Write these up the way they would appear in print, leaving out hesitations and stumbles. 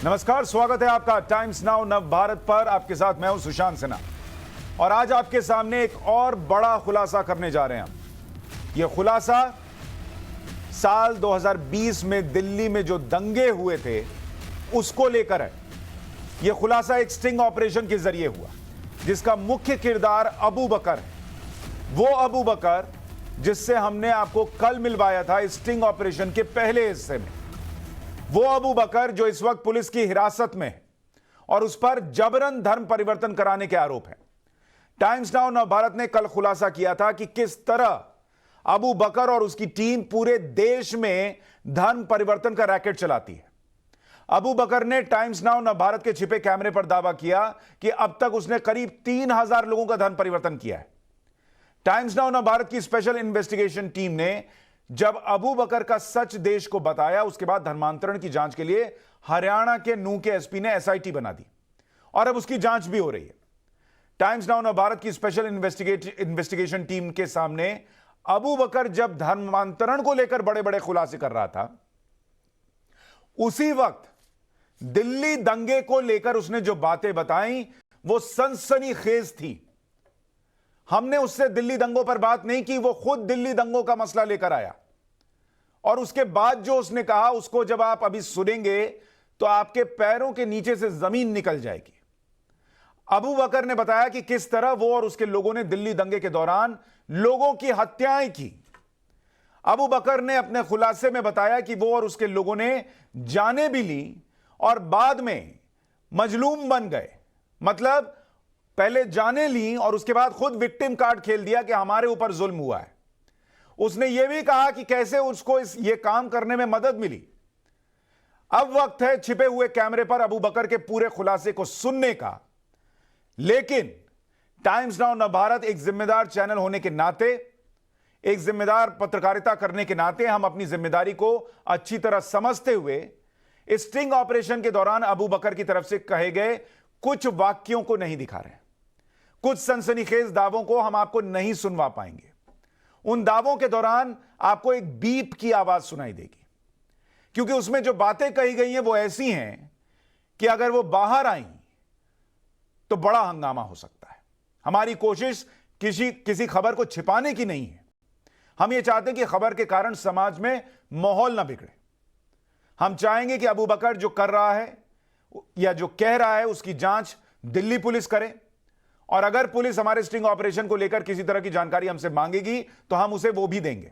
नमस्कार, स्वागत है आपका टाइम्स नाउ नव भारत पर। आपके साथ मैं हूं सुशांत सिन्हा और आज आपके सामने एक और बड़ा खुलासा करने जा रहे हैं हम। यह खुलासा साल 2020 में दिल्ली में जो दंगे हुए थे उसको लेकर है। यह खुलासा एक स्टिंग ऑपरेशन के जरिए हुआ जिसका मुख्य किरदार अबू बकर है। वो अबू बकर जिससे हमने आपको कल मिलवाया था स्टिंग ऑपरेशन के पहले हिस्से में। वो अबू बकर जो इस वक्त पुलिस की हिरासत में है और उस पर जबरन धर्म परिवर्तन कराने के आरोप है। टाइम्स नाउ नव भारत ने कल खुलासा किया था कि किस तरह अबू बकर और उसकी टीम पूरे देश में धर्म परिवर्तन का रैकेट चलाती है। अबू बकर ने टाइम्स नाउ नव भारत के छिपे कैमरे पर दावा किया कि अब तक उसने करीब 3000 लोगों का धर्म परिवर्तन किया है। टाइम्स नाउ नव भारत की स्पेशल इन्वेस्टिगेशन टीम ने जब अबू बकर का सच देश को बताया, उसके बाद धर्मांतरण की जांच के लिए हरियाणा के नूंह के एसपी ने एसआईटी बना दी और अब उसकी जांच भी हो रही है। टाइम्स नाउ नव भारत की स्पेशल इन्वेस्टिगेशन टीम के सामने अबू बकर जब धर्मांतरण को लेकर बड़े बड़े खुलासे कर रहा था, उसी वक्त दिल्ली दंगे को लेकर उसने जो बातें बताई वो सनसनीखेज थी। हमने उससे दिल्ली दंगों पर बात नहीं की, वो खुद दिल्ली दंगों का मसला लेकर आया और उसके बाद जो उसने कहा उसको जब आप अभी सुनेंगे तो आपके पैरों के नीचे से जमीन निकल जाएगी। अबू बकर ने बताया कि किस तरह वो और उसके लोगों ने दिल्ली दंगे के दौरान लोगों की हत्याएं की। अबू बकर ने अपने खुलासे में बताया कि वो और उसके लोगों ने जानें भी ली और बाद में मजलूम बन गए। मतलब पहले जाने ली और उसके बाद खुद विक्टिम कार्ड खेल दिया कि हमारे ऊपर जुल्म हुआ है। उसने यह भी कहा कि कैसे उसको ये काम करने में मदद मिली। अब वक्त है छिपे हुए कैमरे पर अबू बकर के पूरे खुलासे को सुनने का। लेकिन टाइम्स नाउ नव भारत एक जिम्मेदार चैनल होने के नाते, एक जिम्मेदार पत्रकारिता करने के नाते हम अपनी जिम्मेदारी को अच्छी तरह समझते हुए इस स्टिंग ऑपरेशन के दौरान अबू बकर की तरफ से कहे गए कुछ वाक्यों को नहीं दिखा रहे। कुछ सनसनीखेज दावों को हम आपको नहीं सुनवा पाएंगे। उन दावों के दौरान आपको एक बीप की आवाज सुनाई देगी, क्योंकि उसमें जो बातें कही गई हैं वो ऐसी हैं कि अगर वो बाहर आई तो बड़ा हंगामा हो सकता है। हमारी कोशिश किसी खबर को छिपाने की नहीं है। हम ये चाहते हैं कि खबर के कारण समाज में माहौल ना बिगड़े। हम चाहेंगे कि अबू बकर जो कर रहा है या जो कह रहा है उसकी जांच दिल्ली पुलिस करे और अगर पुलिस हमारे स्टिंग ऑपरेशन को लेकर किसी तरह की जानकारी हमसे मांगेगी तो हम उसे वो भी देंगे।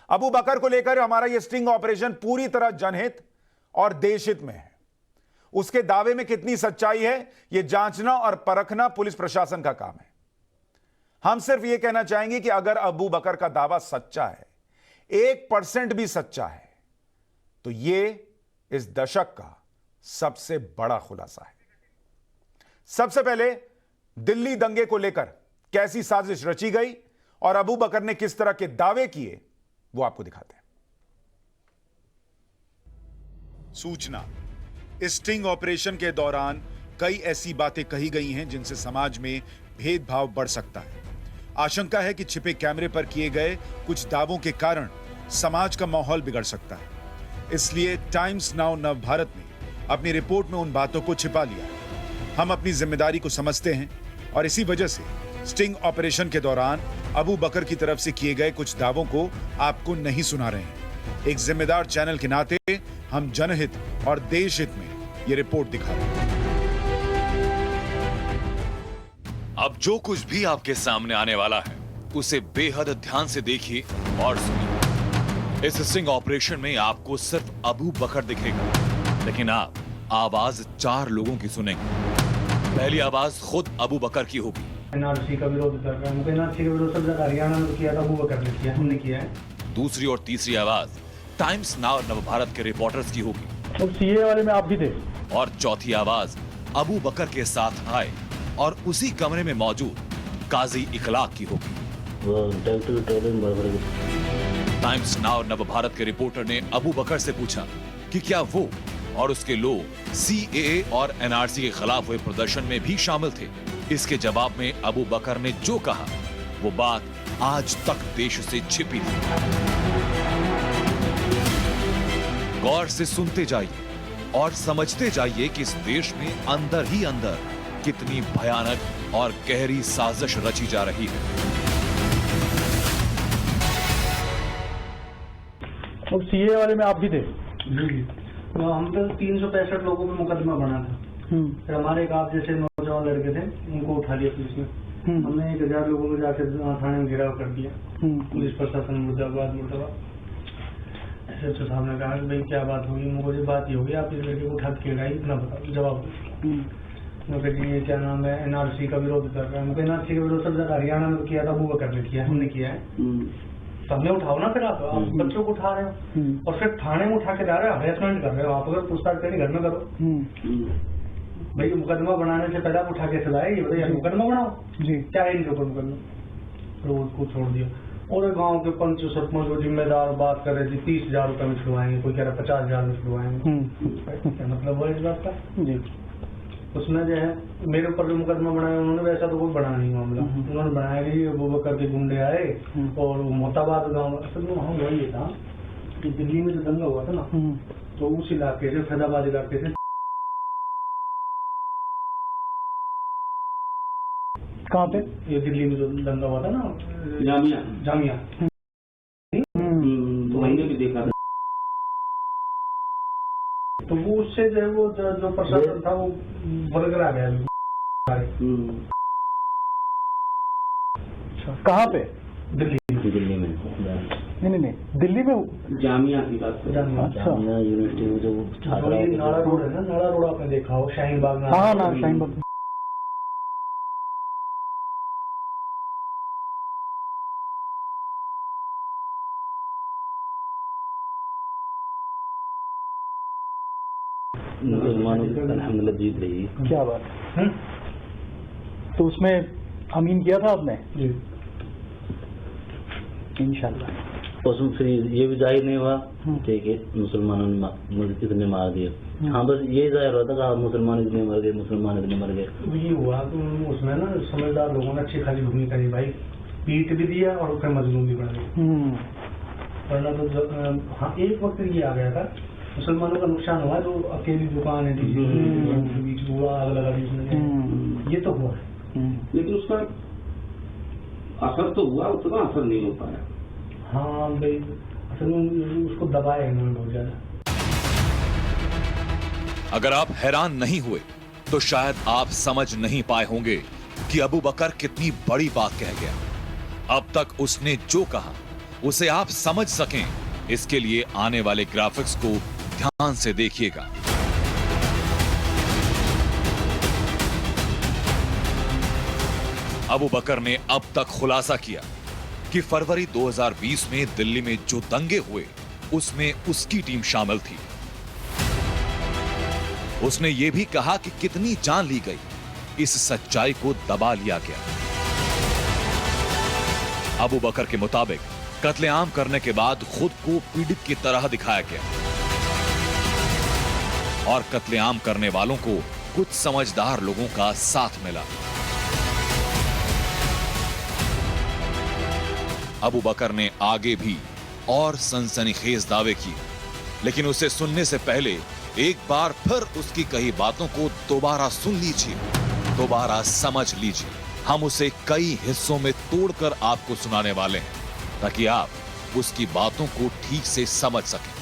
अबू बकर को लेकर हमारा यह स्टिंग ऑपरेशन पूरी तरह जनहित और देशहित में है। उसके दावे में कितनी सच्चाई है यह जांचना और परखना पुलिस प्रशासन का काम है। हम सिर्फ यह कहना चाहेंगे कि अगर अबू बकर का दावा सच्चा है, 1% भी सच्चा है, तो यह इस दशक का सबसे बड़ा खुलासा है। सबसे पहले दिल्ली दंगे को लेकर कैसी साजिश रची गई और अबू बकर ने किस तरह के दावे किए वो आपको दिखाते हैं। सूचना, स्टिंग ऑपरेशन के दौरान कई ऐसी बातें कही गई हैं जिनसे समाज में भेदभाव बढ़ सकता है। आशंका है कि छिपे कैमरे पर किए गए कुछ दावों के कारण समाज का माहौल बिगड़ सकता है। इसलिए टाइम्स नाउ नव भारत ने अपनी रिपोर्ट में उन बातों को छिपा लिया। हम अपनी जिम्मेदारी को समझते हैं और इसी वजह से स्टिंग ऑपरेशन के दौरान अबू बकर की तरफ से किए गए कुछ दावों को आपको नहीं सुना रहे हैं। एक जिम्मेदार चैनल के नाते हम जनहित और देशहित में ये रिपोर्ट दिखा रहे हैं। अब जो कुछ भी आपके सामने आने वाला है उसे बेहद ध्यान से देखिए और सुनिए। इस स्टिंग ऑपरेशन में आपको सिर्फ अबू बकर दिखेगा, लेकिन आप आवाज 4 लोगों की सुनेंगे। पहली आवाज खुद अबू बकर की होगी। एनआरसी का विरोध कर रहे हैं। एनआरसी का विरोध सब जगह हरियाणा में किया था, अबू बकर ने किया, हमने किया है। दूसरी और तीसरी आवाज टाइम्स नाउ नव भारत के रिपोर्टर्स की होगी। तो सीए वाले में आप भी थे। और चौथी आवाज अबू बकर के साथ आए और उसी कमरे में मौजूद काजी इखलाक की होगी। टाइम्स नाउ नव भारत के रिपोर्टर ने अबू बकर से पूछा कि क्या वो और उसके लोग सीएए और एनआरसी के खिलाफ हुए प्रदर्शन में भी शामिल थे। इसके जवाब में अबू बकर ने जो कहा वो बात आज तक देश से छिपी थी। गौर से सुनते जाइए और समझते जाइए कि इस देश में अंदर ही अंदर कितनी भयानक और गहरी साजिश रची जा रही है। और सीए वाले में आप भी थे? जी। तो हम पे 365 लोगों पे मुकदमा बना था। फिर हमारे एक आप जैसे नौजवान लड़के थे, उनको उठा लिया पुलिस ने। हमने 1000 लोगों को जाके थाने में घेराव कर दिया। पुलिस प्रशासन मुर्दाबाद। ऐसे साहब ने कहा कि भाई क्या बात होगी? मुझे बात ये होगी, आप इस लड़के को उठा के लाई, इतना बताओ, जवाब दो। जी ये क्या नाम है, एनआरसी का विरोध कर रहा है। मुझे एनआरसी का विरोध सब हरियाणा में किया था, अबू बकर ने किया, हमने किया है। तो हमने उठाओ ना, फिर आप बच्चों को उठा रहे हो और फिर थाने में उठा के जा रहे हो, हरेसमेंट कर रहे हो। आप अगर पूछताछ करें घर में करो। भाई मुकदमा बनाने से पहले आप उठा के चलाए, ये बताइए मुकदमा बनाओ जी, क्या है इनके ऊपर मुकदमा? फिर उसको छोड़ दिया। और गांव के पंच सरपंच जो जिम्मेदार बात कर रहे थे 30,000 रुपए में छुड़वाएंगे, कोई कह रहा 50,000 में छुड़वाएंगे। क्या मतलब हुआ इस बात का जी? उसमें जो है मेरे ऊपर जो मुकदमा बनाया उन्होंने, वैसा तो कोई बना नहीं मामला। उन्होंने बनाया कि अबू बकर के गुंडे आए और मोहताबाद गाँव, असल में वहाँ वही था कि दिल्ली में जो दंगा हुआ था ना, तो उस इलाके से, फैजाबाद इलाके से। कहाँ पे? ये दिल्ली में जो दंगा हुआ था ना, जामिया। तो वहीं भी देखा था। तो वो उससे जो है वो जो प्रशासन था वो बरकर आ गया। कहाँ पे? दिल्ली में। नहीं, दिल्ली में जामिया की बात कर। जामिया यूनिवर्सिटी में जो छात्रा, नाला रोड है ना, नाला रोड आपने देखा हो, शाहीन बाग। हाँ ना, शाहीन बाग। मुसलमानों की अल्हम्दुलिल्लाह जीत रही। क्या बात है? तो उसमें अमीन किया था आपने? जी इंशाल्लाह। उसमें फिर ये भी जाहिर नहीं हुआ कि मुसलमानों ने इतने मार दिए। हाँ बस ये जाहिर हुआ था कि मुसलमान इतने मर गए, मुसलमान इतने मर गए। तो ये हुआ तो उसमें ना समझदार लोगों ने अच्छी खाली भूमिका करी भाई, पीट भी दिया और फिर मजलूम भी बना दिया। वरना तो हाँ एक वक्त ये आ गया था, मुसलमानों का नुकसान हुआ, जो अकेली दुकान है बीच पूरा आग लगा दी उसने, ये तो हुआ है। लेकिन उसका असर तो हुआ, उतना असर नहीं हो पाया। हाँ भाई असल में उसको दबाया इन्होंने बहुत ज्यादा। अगर आप हैरान नहीं हुए तो शायद आप समझ नहीं पाए होंगे कि अबू बकर कितनी बड़ी बात कह गया। अब तक उसने जो कहा उसे आप समझ सकें, इसके लिए आने वाले ग्राफिक्स को ध्यान से देखिएगा। अबू बकर ने अब तक खुलासा किया कि फरवरी 2020 में दिल्ली में जो दंगे हुए उसमें उसकी टीम शामिल थी। उसने यह भी कहा कि कितनी जान ली गई, इस सच्चाई को दबा लिया गया। अबू बकर के मुताबिक कत्लेआम करने के बाद खुद को पीड़ित की तरह दिखाया गया और कत्लेआम करने वालों को कुछ समझदार लोगों का साथ मिला। अबू बकर ने आगे भी और सनसनीखेज दावे किए, लेकिन उसे सुनने से पहले एक बार फिर उसकी कही बातों को दोबारा सुन लीजिए, दोबारा समझ लीजिए। हम उसे कई हिस्सों में तोड़कर आपको सुनाने वाले हैं ताकि आप उसकी बातों को ठीक से समझ सकें।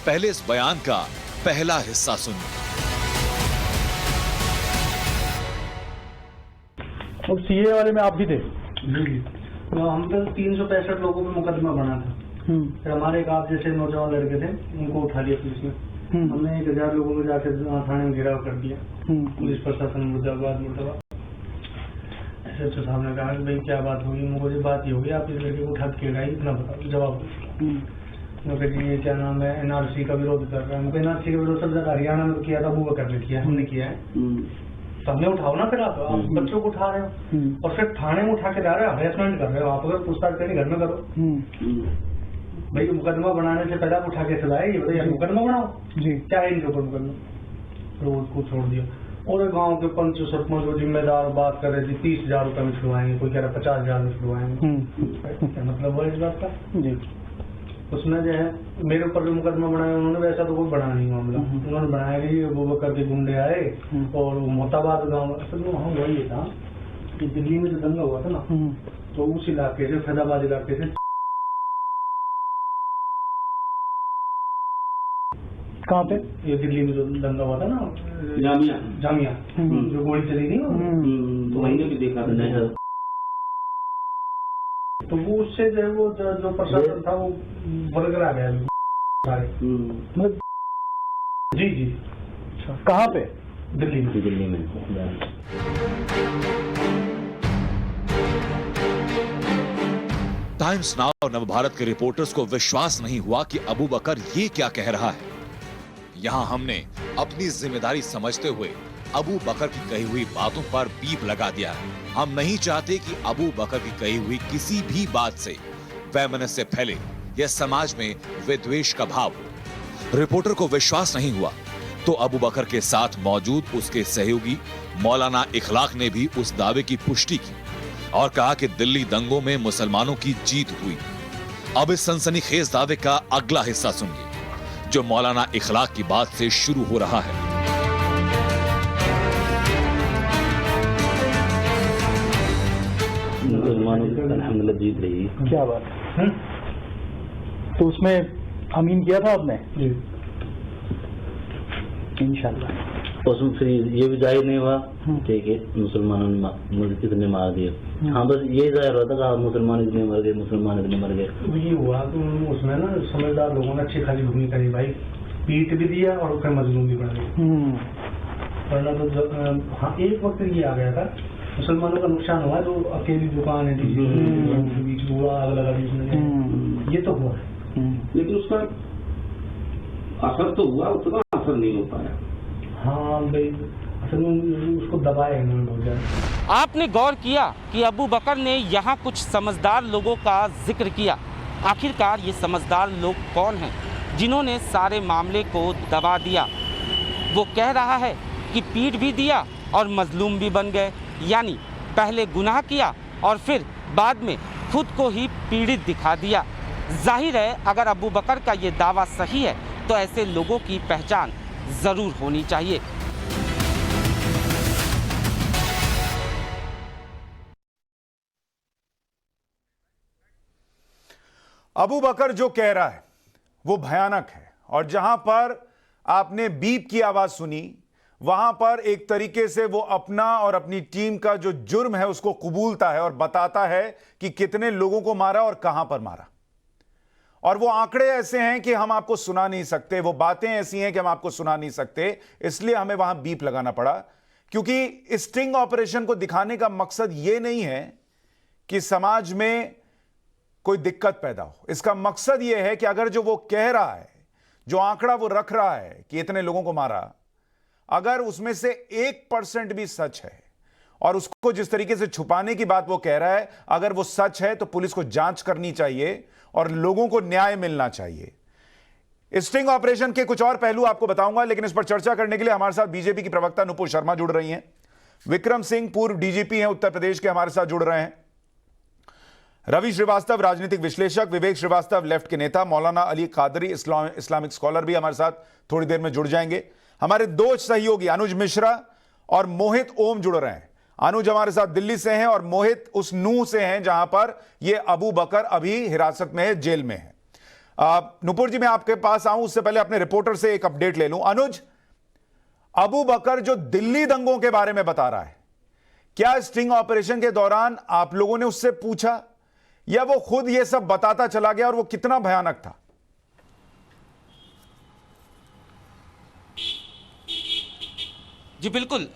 पहले इस बयान का पहला हिस्सा सुनिए। और सीए वाले में आप भी थे? जी। तो हम पे 365 लोगों पे मुकदमा बना था। फिर हमारे एक आप जैसे नौजवान लड़के थे, उनको उठा लिया पुलिस ने। हमने 1000 लोगों को जाके थाने में घेराव कर दिया। पुलिस प्रशासन मुर्दाबाद। ऐसे साहब ने कहा कि भाई क्या बात होगी? मुझे बात ये होगी, आप इस लड़के को उठा के लाई, इतना बताओ, जवाब दो। जी ये क्या नाम है, एनआरसी का विरोध कर रहा है। मुझे एनआरसी का विरोध सब हरियाणा में किया था, अबू बकर ने किया, हमने किया है। तो हमने उठाओ ना, फिर आप बच्चों को उठा रहे हो और फिर थाने में उठा के जा रहे हो, हरेसमेंट कर रहे हो। आप अगर पूछताछ करें घर में करो। भाई मुकदमा बनाने से पहले आप उठा के चलाए, ये बताइए मुकदमा बनाओ जी, क्या है इनके ऊपर मुकदमा? फिर उसको छोड़ दिया। और गांव के पंच सरपंच जो जिम्मेदार बात कर रहे थे 30,000 रुपए में छुड़वाएंगे, कोई कह रहा 50,000 में छुड़वाएंगे। क्या मतलब हुआ इस बात का जी? उसमें जो है मेरे ऊपर जो मुकदमा बनाया उन्होंने, वैसा तो कोई बना नहीं मामला। उन्होंने बनाया कि अबू बकर के गुंडे आए और वो मोहताबाद गाँव, असल में वहाँ वही था कि दिल्ली में जो दंगा हुआ था ना, तो उस इलाके से, फैजाबाद इलाके से। कहाँ पे? ये दिल्ली में जो दंगा हुआ था ना, जामिया जो गोली चली थी, तो वहीं भी देखा नहीं। तो वो उससे जो है वो जो प्रशासन था वो बरकरार आ गया सारे। जी जी। कहाँ पे? दिल्ली में। दिल्ली में टाइम्स नाउ और नवभारत के रिपोर्टर्स को विश्वास नहीं हुआ कि अबू बकर ये क्या कह रहा है। यहां हमने अपनी जिम्मेदारी समझते हुए अबू बकर की कही हुई बातों पर बीप लगा दिया है। हम नहीं चाहते कि अबू बकर की कही हुई किसी भी बात से वैमनस्य फैले या समाज में विद्वेष का भाव हो। रिपोर्टर को विश्वास नहीं हुआ तो अबू बकर के साथ मौजूद उसके सहयोगी मौलाना इखलाक ने भी उस दावे की पुष्टि की और कहा कि दिल्ली दंगों में मुसलमानों की जीत हुई। अब इस सनसनीखेज दावे का अगला हिस्सा सुनिए जो मौलाना इखलाक की बात से शुरू हो रहा है। मुसलमानों की अल्हम्दुलिल्लाह जीत रही। क्या बात है? तो उसमें अमीन किया था आपने? जी। इंशाल्लाह। उसमें फिर ये भी जाहिर नहीं हुआ कि मुसलमानों ने कितने मार दिए। हाँ, बस ये जाहिर हुआ था कि मुसलमान इतने मर गए, मुसलमान इतने मर गए। तो ये हुआ कि उसमें ना समझदार लोगों ने अच्छी खासी भूमिका करी भाई, पीट भी दिया और फिर मजलूम भी बन गए। वरना तो हाँ एक वक्त ये आ गया था, मुसलमानों का नुकसान हुआ जो अकेली दुकान है बीच बुरा आग लगा दी उसने, ये तो हुआ है। लेकिन उसका असर तो हुआ, उतना असर नहीं हो पाया। हाँ भाई, असल में उसको दबाया इन्होंने बहुत ज्यादा। आपने गौर किया कि अबू बकर ने यहाँ कुछ समझदार लोगों का जिक्र किया। आखिरकार ये समझदार लोग कौन हैं जिन्होंने सारे मामले को दबा दिया? वो कह रहा है कि पीट भी दिया और मजलूम भी बन गए, यानी पहले गुनाह किया और फिर बाद में खुद को ही पीड़ित दिखा दिया। जाहिर है अगर अबू बकर का ये दावा सही है तो ऐसे लोगों की पहचान ज़रूर होनी चाहिए। अबू बकर जो कह रहा है वो भयानक है और जहां पर आपने बीप की आवाज सुनी वहां पर एक तरीके से वो अपना और अपनी टीम का जो जुर्म है उसको कबूलता है और बताता है कि कितने लोगों को मारा और कहां पर मारा। और वो आंकड़े ऐसे हैं कि हम आपको सुना नहीं सकते, वो बातें ऐसी हैं कि हम आपको सुना नहीं सकते, इसलिए हमें वहां बीप लगाना पड़ा। क्योंकि स्टिंग ऑपरेशन को दिखाने का मकसद यह नहीं है कि समाज में कोई दिक्कत पैदा हो, इसका मकसद यह है कि अगर जो वो कह रहा है, जो आंकड़ा वो रख रहा है कि इतने लोगों को मारा, अगर उसमें से 1% भी सच है और उसको जिस तरीके से छुपाने की बात वो कह रहा है, अगर वो सच है तो पुलिस को जांच करनी चाहिए और लोगों को न्याय मिलना चाहिए। स्टिंग ऑपरेशन के कुछ और पहलू आपको बताऊंगा, लेकिन इस पर चर्चा करने के लिए हमारे साथ बीजेपी की प्रवक्ता नुपुर शर्मा जुड़ रही हैं। विक्रम सिंह पूर्व डीजीपी हैं उत्तर प्रदेश के, हमारे साथ जुड़ रहे हैं। रवि श्रीवास्तव राजनीतिक विश्लेषक, विवेक श्रीवास्तव लेफ्ट के नेता, मौलाना अली कादरी इस्लामिक स्कॉलर भी हमारे साथ थोड़ी देर में जुड़ जाएंगे। हमारे दो सहयोगी अनुज मिश्रा और मोहित ओम जुड़ रहे हैं। अनुज हमारे साथ दिल्ली से हैं और मोहित उस नूह से हैं जहां पर यह अबू बकर अभी हिरासत में है, जेल में है। नुपुर जी, मैं आपके पास आऊं उससे पहले अपने रिपोर्टर से एक अपडेट ले लूं। अनुज, अबू बकर जो दिल्ली दंगों के बारे में बता रहा है, क्या स्टिंग ऑपरेशन के दौरान आप लोगों ने उससे पूछा या वो खुद ये सब बताता चला गया और वो कितना भयानक था? जी बिल्कुल,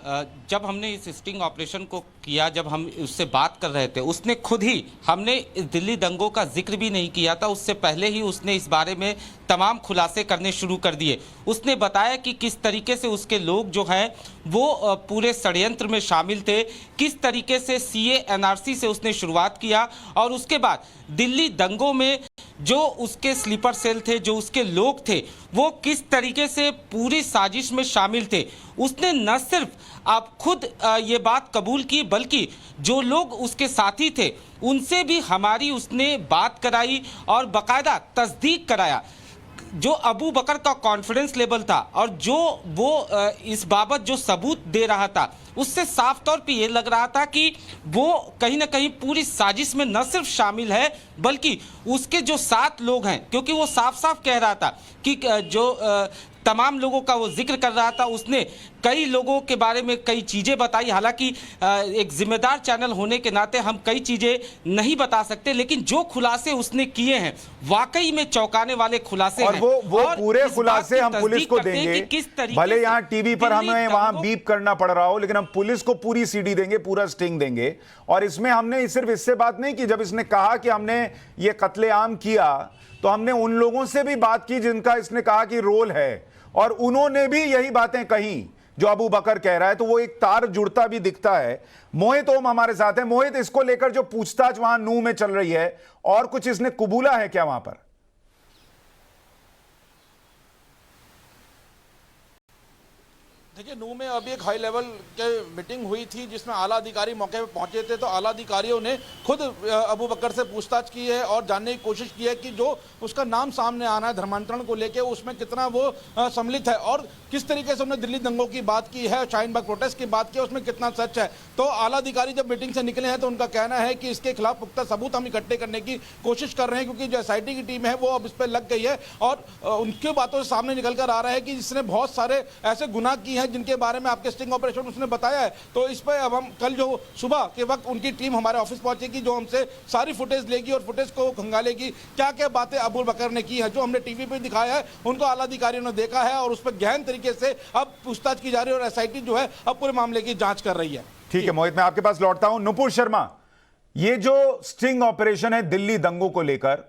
जब हमने इस स्टिंग ऑपरेशन को किया, जब हम उससे बात कर रहे थे, उसने खुद ही, हमने इस दिल्ली दंगों का जिक्र भी नहीं किया था, उससे पहले ही उसने इस बारे में तमाम खुलासे करने शुरू कर दिए। उसने बताया कि किस तरीके से उसके लोग जो हैं वो पूरे षड्यंत्र में शामिल थे, किस तरीके से CA NRC से उसने शुरुआत किया और उसके बाद दिल्ली दंगों में जो उसके स्लीपर सेल थे, जो उसके लोग थे, वो किस तरीके से पूरी साजिश में शामिल थे। उसने न सिर्फ आप खुद ये बात कबूल की, बल्कि जो लोग उसके साथी थे उनसे भी हमारी उसने बात कराई और बाकायदा तस्दीक कराया। जो अबू बकर का कॉन्फिडेंस लेवल था और जो वो इस बाबत जो सबूत दे रहा था, उससे साफ तौर पे ये लग रहा था कि वो कहीं ना कहीं पूरी साजिश में न सिर्फ शामिल है, बल्कि उसके जो 7 लोग हैं, क्योंकि वो साफ साफ कह रहा था कि जो तमाम लोगों का वो जिक्र कर रहा था। उसने कई लोगों के बारे में कई चीज़ें बताई। हालांकि एक जिम्मेदार चैनल होने के नाते हम कई चीज़ें नहीं बता सकते, लेकिन जो खुलासे उसने किए हैं वाकई में चौंकाने वाले खुलासे और हैं। वो और पूरे इस खुलासे बात हम की पुलिस को तस्दीक करते हैं देंगे, कि किस तरीके भले से यहाँ टीवी पर दिल्ली हमें वहां दंगों बीप करना पड़ रहा हो, लेकिन हम पुलिस को पूरी सीडी देंगे, पूरा स्टिंग देंगे। और इसमें हमने सिर्फ इससे बात नहीं की, जब इसने कहा कि हमने ये कत्लेआम किया तो हमने उन लोगों से भी बात की जिनका इसने कहा कि रोल है, और उन्होंने भी यही बातें कही जो अबू बकर कह रहा है। तो वो एक तार जुड़ता भी दिखता है। मोहित ओम हमारे साथ है। मोहित, इसको लेकर जो पूछताछ वहां नूह में चल रही है, और कुछ इसने कबूला है क्या वहां पर? देखिए, नूह में अभी एक हाई लेवल के मीटिंग हुई थी जिसमें आला अधिकारी मौके पर पहुंचे थे। तो आला अधिकारियों ने खुद अबू बकर से पूछताछ की है और जानने की कोशिश की है कि जो उसका नाम सामने आना है धर्मांतरण को लेके, उसमें कितना वो सम्मिलित है और किस तरीके से उन्होंने दिल्ली दंगों की बात की है, शाहीन बाग प्रोटेस्ट की बात की है, उसमें कितना सच है। तो आला अधिकारी जब मीटिंग से निकले हैं तो उनका कहना है कि इसके खिलाफ पुख्ता सबूत हम इकट्ठे करने की कोशिश कर रहे हैं, क्योंकि जो SIT की टीम है वो अब इस पर लग गई है और उनकी बातों से सामने निकल कर आ रहा है कि इसने बहुत सारे ऐसे गुनाह किए हैं जिनके बारे में आपके स्टिंग ऑपरेशन उसने बताया है। तो इस पर अब हम कल जो सुबह के वक्त उनकी टीम हमारे ऑफिस पहुंचेगी, जो हमसे सारी फुटेज लेगी और फुटेज को खंगालेगी क्या क्या बातें अबू बकर ने की है। जो हमने टीवी पे दिखाया है उनको आला अधिकारियों ने देखा है और उस पर गहन तरीके से अब पूछताछ की जा रही है और SIT जो है अब पूरे मामले की जांच कर रही है। ठीक है मोहित, मैं आपके पास लौटता हूं। नुपुर शर्मा, ये जो स्टिंग ऑपरेशन है दिल्ली दंगों को लेकर,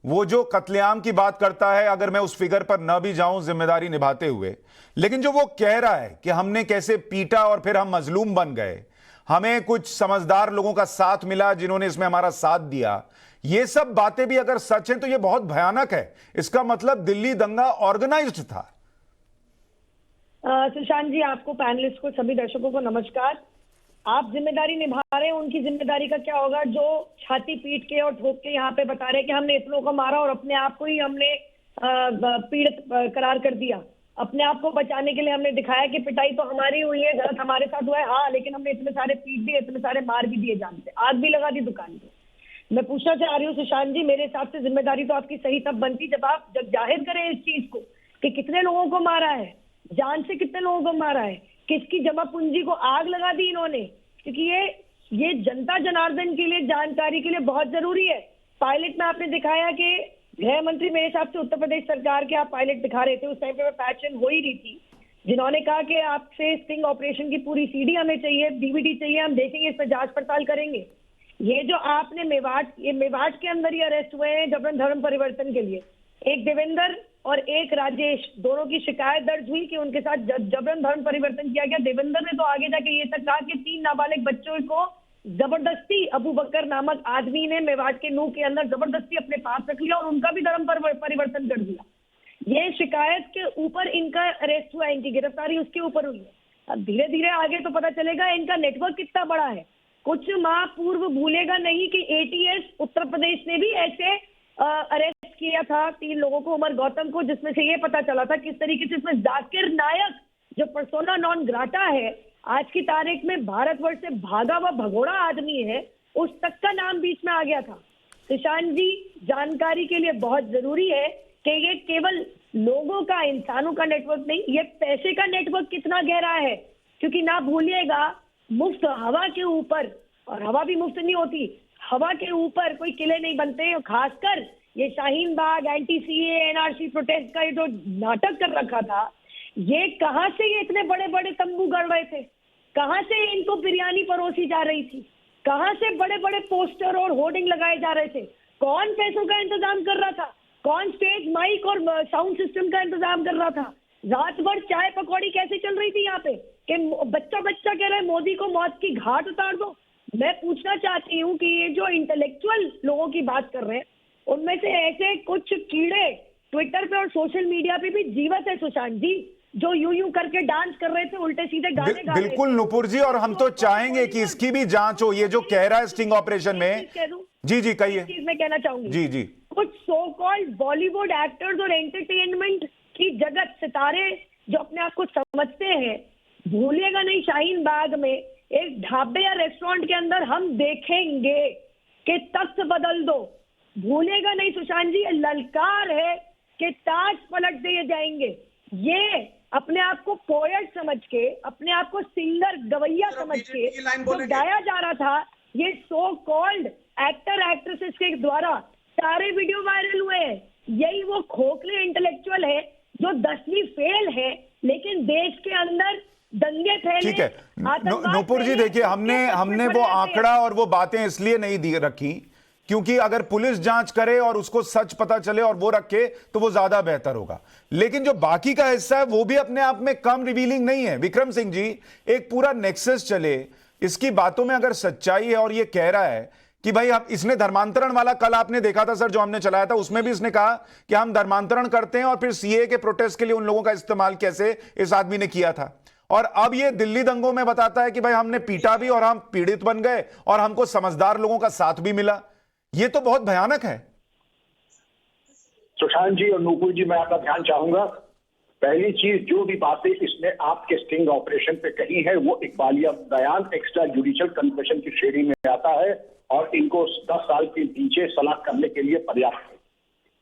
वो जो कत्लेआम की बात करता है, अगर मैं उस फिगर पर न भी जाऊं जिम्मेदारी निभाते हुए, लेकिन जो वो कह रहा है कि हमने कैसे पीटा और फिर हम मजलूम बन गए, हमें कुछ समझदार लोगों का साथ मिला जिन्होंने इसमें हमारा साथ दिया, ये सब बातें भी अगर सच हैं तो ये बहुत भयानक है। इसका मतलब दिल्ली दंगा ऑर्गेनाइज्ड था। सुशांत जी, आपको, पैनलिस्ट को, सभी दर्शकों को नमस्कार। आप जिम्मेदारी निभा रहे हैं, उनकी जिम्मेदारी का क्या होगा जो छाती पीट के और ठोक के यहाँ पे बता रहे हैं कि हमने इतनों को मारा और अपने आप को ही हमने पीड़ित करार कर दिया। अपने आप को बचाने के लिए हमने दिखाया कि पिटाई तो हमारी हुई है, गलत हमारे साथ हुआ है, हाँ, लेकिन हमने इतने सारे पीट दिए, इतने सारे मार भी दिए, जानते, आग भी लगा दी दुकान पे। मैं पूछना चाह रही हूँ सुशांत जी, मेरे हिसाब से जिम्मेदारी तो आपकी सही तब बनती जब आप जाहिर करें इस चीज को कि कितने लोगों को मारा है, जान से कितने लोगों को मारा है, किसकी जमा पूंजी को आग लगा दी इन्होंने, क्योंकि ये जनता जनार्दन के लिए, जानकारी के लिए बहुत जरूरी है। पायलट में आपने दिखाया कि गृह मंत्री, मेरे हिसाब से उत्तर प्रदेश सरकार के आप पायलट दिखा रहे थे, उस टाइम पे पैशन हो ही रही थी, जिन्होंने कहा कि आपसे स्टिंग ऑपरेशन की पूरी CD हमें चाहिए, DVD चाहिए, हम देखेंगे, इस पर जांच पड़ताल करेंगे। ये जो आपने मेवाट के अंदर ही अरेस्ट हुए हैं जबरन धर्म परिवर्तन के लिए, एक देवेंद्र और एक राजेश, दोनों की शिकायत दर्ज हुई कि उनके साथ जबरन धर्म परिवर्तन किया गया। देवेंद्र ने तो आगे जाके ये तक कहा कि 3 नाबालिग बच्चों को जबरदस्ती अबू बकर नामक आदमी ने मेवाट के नूह के अंदर जबरदस्ती अपने पास रख लिया और उनका भी धर्म परिवर्तन कर दिया। ये शिकायत के ऊपर इनका अरेस्ट हुआ, इनकी गिरफ्तारी उसके ऊपर हुई है। अब धीरे धीरे आगे तो पता चलेगा इनका नेटवर्क कितना बड़ा है। कुछ माह पूर्व भूलेगा नहीं कि ATS उत्तर प्रदेश ने भी ऐसे अरेस्ट किया था 3 लोगों को, उमर गौतम को, जिसमें से ये पता चला था किस तरीके से इसमें जाकिर नायक जो पर्सोना नॉन ग्राटा है, आज की तारीख में भारतवर्ष से भागा हुआ भगोड़ा आदमी है, उस तक का नाम बीच में आ गया था। सुशांत जी, जानकारी के लिए बहुत जरूरी है कि ये केवल लोगों का, इंसानों का नेटवर्क नहीं, ये पैसे का नेटवर्क कितना गहरा है, क्योंकि ना भूलिएगा मुफ्त हवा के ऊपर, और हवा भी मुफ्त नहीं होती, हवा के ऊपर कोई किले नहीं बनते। और खासकर ये Shaheen Bagh, anti-CAA, NRC protest का ये जो नाटक कर रखा था, ये कहां से ये इतने बड़े बड़े तंबू गड़ रहे थे, कहां से इनको बिरयानी परोसी जा रही थी, कहां से बड़े बड़े पोस्टर और होर्डिंग लगाए जा रहे थे, कौन पैसों का इंतजाम कर रहा था, कौन स्टेज माइक और साउंड सिस्टम का इंतजाम कर रहा था, रात भर चाय पकौड़ी कैसे चल रही थी यहाँ पे कि बच्चा कह रहा है मोदी को मौत की घाट उतार दो, मैं पूछना चाहती हूँ कि ये जो इंटेलेक्चुअल लोगों की बात कर रहे हैं, उनमें से ऐसे कुछ कीड़े ट्विटर पे और सोशल मीडिया पे भी जीवित है सुशांत जी, जो यूं करके डांस कर रहे थे, उल्टे सीधे गाने गा रहे थे। बिल्कुल नुपुर जी, और हम तो चाहेंगे कि इसकी भी जांच हो। ये जो कह रहा है स्टिंग ऑपरेशन में, जी जी कहिए। चीज मैं कहना चाहूंगी, जी जी, कुछ सो कॉल्ड बॉलीवुड एक्टर्स और एंटरटेनमेंट की जगत सितारे जो अपने आप को समझते हैं, भूलिएगा नहीं, शाहीन बाग में एक ढाबे या रेस्टोरेंट के अंदर हम देखेंगे कि तख्त बदल दो। भूलिएगा नहीं सुशांत जी, ये ललकार है कि ताज पलट दिए जाएंगे। ये अपने आप को पोएट समझ के, अपने आप को सिंगर गवैया समझ के जो गाया जा रहा था, ये सो कॉल्ड एक्टर एक्ट्रेसेस के द्वारा सारे वीडियो वायरल हुए हैं। यही वो खोखले इंटेलेक्चुअल है जो 10वीं फेल है, लेकिन देश के अंदर दंगे फैले। ठीक है नुपुर जी, देखिए हमने वो आंकड़ा और वो बातें इसलिए नहीं दी रखी क्योंकि अगर पुलिस जांच करे और उसको सच पता चले और वो रखे तो वो ज्यादा बेहतर होगा। लेकिन जो बाकी का हिस्सा है वो भी अपने आप में कम रिवीलिंग नहीं है। विक्रम सिंह जी, एक पूरा नेक्सस चले, इसकी बातों में अगर सच्चाई है और ये कह रहा है कि भाई हम, इसने धर्मांतरण वाला कल आपने देखा था सर जो हमने चलाया था, उसमें भी इसने कहा कि हम धर्मांतरण करते हैं और फिर सीए के प्रोटेस्ट के लिए उन लोगों का इस्तेमाल कैसे इस आदमी ने किया था। और अब ये दिल्ली दंगों में बताता है कि भाई हमने पीटा भी और हम पीड़ित बन गए और हमको समझदार लोगों का साथ भी मिला। ये तो बहुत भयानक है। सुशांत जी और नूपुर जी, मैं आपका ध्यान चाहूंगा। पहली चीज, जो भी बातें इसने आपके स्टिंग ऑपरेशन पे कही है वो इकबालिया बयान एक्स्ट्रा जुडिशियल कन्फेशन की श्रेणी में आता है और इनको 10 साल के पीछे सलाह करने के लिए पर्याप्त है।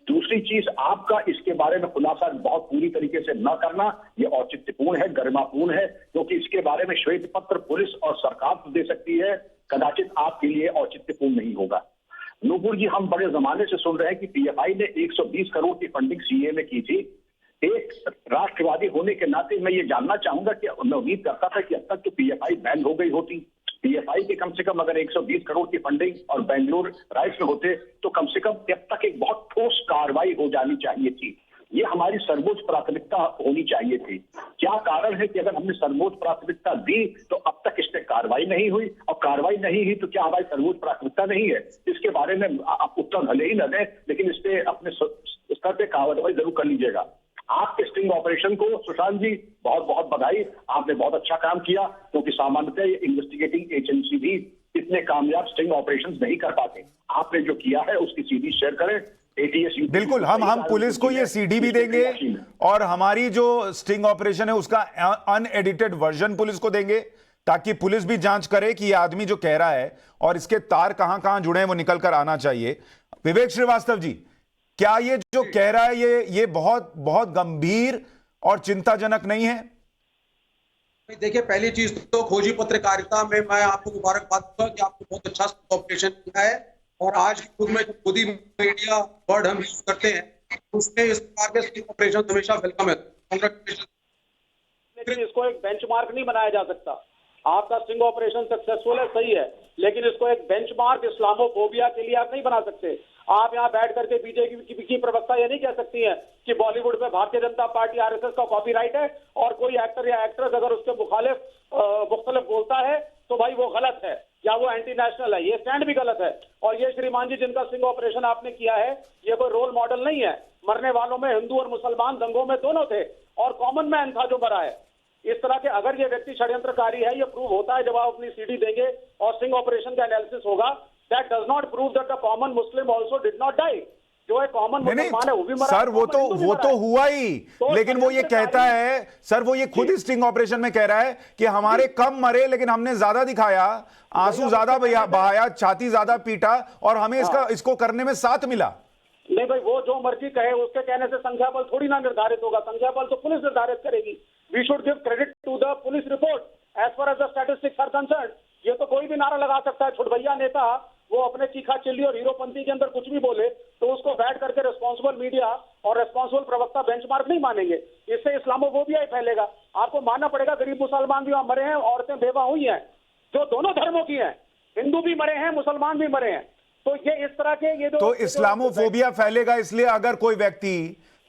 दूसरी चीज, आपका इसके बारे में खुलासा बहुत पूरी तरीके से न करना ये औचित्यपूर्ण है, गरिमापूर्ण है, क्योंकि इसके बारे में श्वेत पत्र पुलिस और सरकार तो दे सकती है, कदाचित आपके लिए औचित्यपूर्ण नहीं होगा। नूपुर जी, हम बड़े जमाने से सुन रहे हैं कि पीएफआई ने 120 करोड़ की फंडिंग सीए में की थी। एक राष्ट्रवादी होने के नाते मैं ये जानना चाहूंगा कि मैं उम्मीद करता था कि अब तक तो पीएफआई बैन हो गई होती। पीएफआई के कम से कम अगर 120 करोड़ की फंडिंग और बेंगलुरु राइट्स में होते तो कम से कम अब तक एक बहुत ठोस कार्रवाई हो जानी चाहिए थी। ये हमारी सर्वोच्च प्राथमिकता होनी चाहिए थी। क्या कारण है कि अगर हमने सर्वोच्च प्राथमिकता दी तो अब तक इस पे कार्रवाई नहीं हुई, और कार्रवाई नहीं हुई तो क्या हमारी सर्वोच्च प्राथमिकता नहीं है? इसके बारे में आप उत्तर भले ही न दें, लेकिन इस पे अपने स्तर पे कार्रवाई जरूर कर लीजिएगा। आपके स्टिंग ऑपरेशन को सुशांत जी बहुत बहुत बधाई, आपने बहुत अच्छा काम किया, क्योंकि सामान्यतः ये इन्वेस्टिगेटिंग एजेंसी भी इतने कामयाब स्टिंग ऑपरेशंस नहीं कर पाते। आपने जो किया है उसकी सीडी शेयर करें। बिल्कुल, हम पुलिस को ये सीडी भी देंगे और हमारी जो स्टिंग ऑपरेशन है उसका अनएडिटेड वर्जन पुलिस को देंगे, ताकि पुलिस भी जांच करे कि ये आदमी जो कह रहा है और इसके तार कहां कहां जुड़े हैं वो निकल कर आना चाहिए। विवेक श्रीवास्तव जी, क्या ये जो कह रहा है ये बहुत बहुत गंभीर और चिंताजनक नहीं है? देखिए, पहली चीज तो खोजी पत्रकारिता में मैं आपको मुबारकबाद दूंगा कि आपने बहुत अच्छा ऑपरेशन किया है, और आज के युग में जो खुदी मीडिया वर्ड हम यूज करते हैं उसमें इस प्रकार के ऑपरेशन हमेशा वेलकम है। लेकिन इसको एक बेंचमार्क नहीं बनाया जा सकता। आपका स्टिंग ऑपरेशन सक्सेसफुल है, सही है, लेकिन इसको एक बेंचमार्क इस्लामोफोबिया के लिए आप नहीं बना सकते। आप यहाँ बैठ करके बीजेपी की प्रवक्ता ये नहीं कह सकती है कि बॉलीवुड पे भारतीय जनता पार्टी आरएसएस का कॉपीराइट है और कोई एक्टर या एक्ट्रेस अगर उसके मुख्तलिफ बोलता है तो भाई वो गलत है या वो एंटी नेशनल है। ये स्टैंड भी गलत है। और ये श्रीमान जी जिनका स्टिंग ऑपरेशन आपने किया है, ये कोई रोल मॉडल नहीं है। मरने वालों में हिंदू और मुसलमान दंगों में दोनों थे, और कॉमन मैन था जो मरा है। इस तरह के अगर ये व्यक्ति षड्यंत्रकारी है, ये प्रूव होता है जब आप अपनी सीडी देंगे और स्टिंग ऑपरेशन का एनालिसिस होगा। That does not prove that the common Muslim also did not die. जो एक कॉमन मुसलमान है वो भी मरा। सर वो तो हुआ ही, लेकिन वो ये कहता है सर, वो ये खुद स्टिंग ऑपरेशन में कह रहा है कि हमारे कम मरे लेकिन हमने ज्यादा दिखाया, आंसू ज्यादा बहाया, छाती ज्यादा पीटा और हमें इसको करने में साथ मिला। नहीं भाई, वो जो मर्जी कहे, उसके कहने से संख्या बल थोड़ी ना निर्धारित होगा। संख्या बल तो पुलिस निर्धारित करेगी। We should give credit to the police report as far as the statistics are concerned. ये तो कोई भी नारा लगा सकता है। छुटभैया नेता वो अपने चीखा चिल्ली और हीरोपंती के अंदर कुछ भी बोले तो उसको बैठ करके रिस्पॉन्सिबल मीडिया और रिस्पॉन्सिबल प्रवक्ता बेंचमार्क नहीं मानेंगे। इससे इस्लामोफोबिया ही फैलेगा। आपको मानना पड़ेगा गरीब मुसलमान भी वहां मरे हैं, औरतें बेवा हुई हैं, जो दोनों धर्मों की हैं। हिंदू भी मरे हैं, मुसलमान भी मरे हैं। तो ये इस तरह के ये तो इस्लामोफोबिया फैलेगा। इसलिए अगर कोई व्यक्ति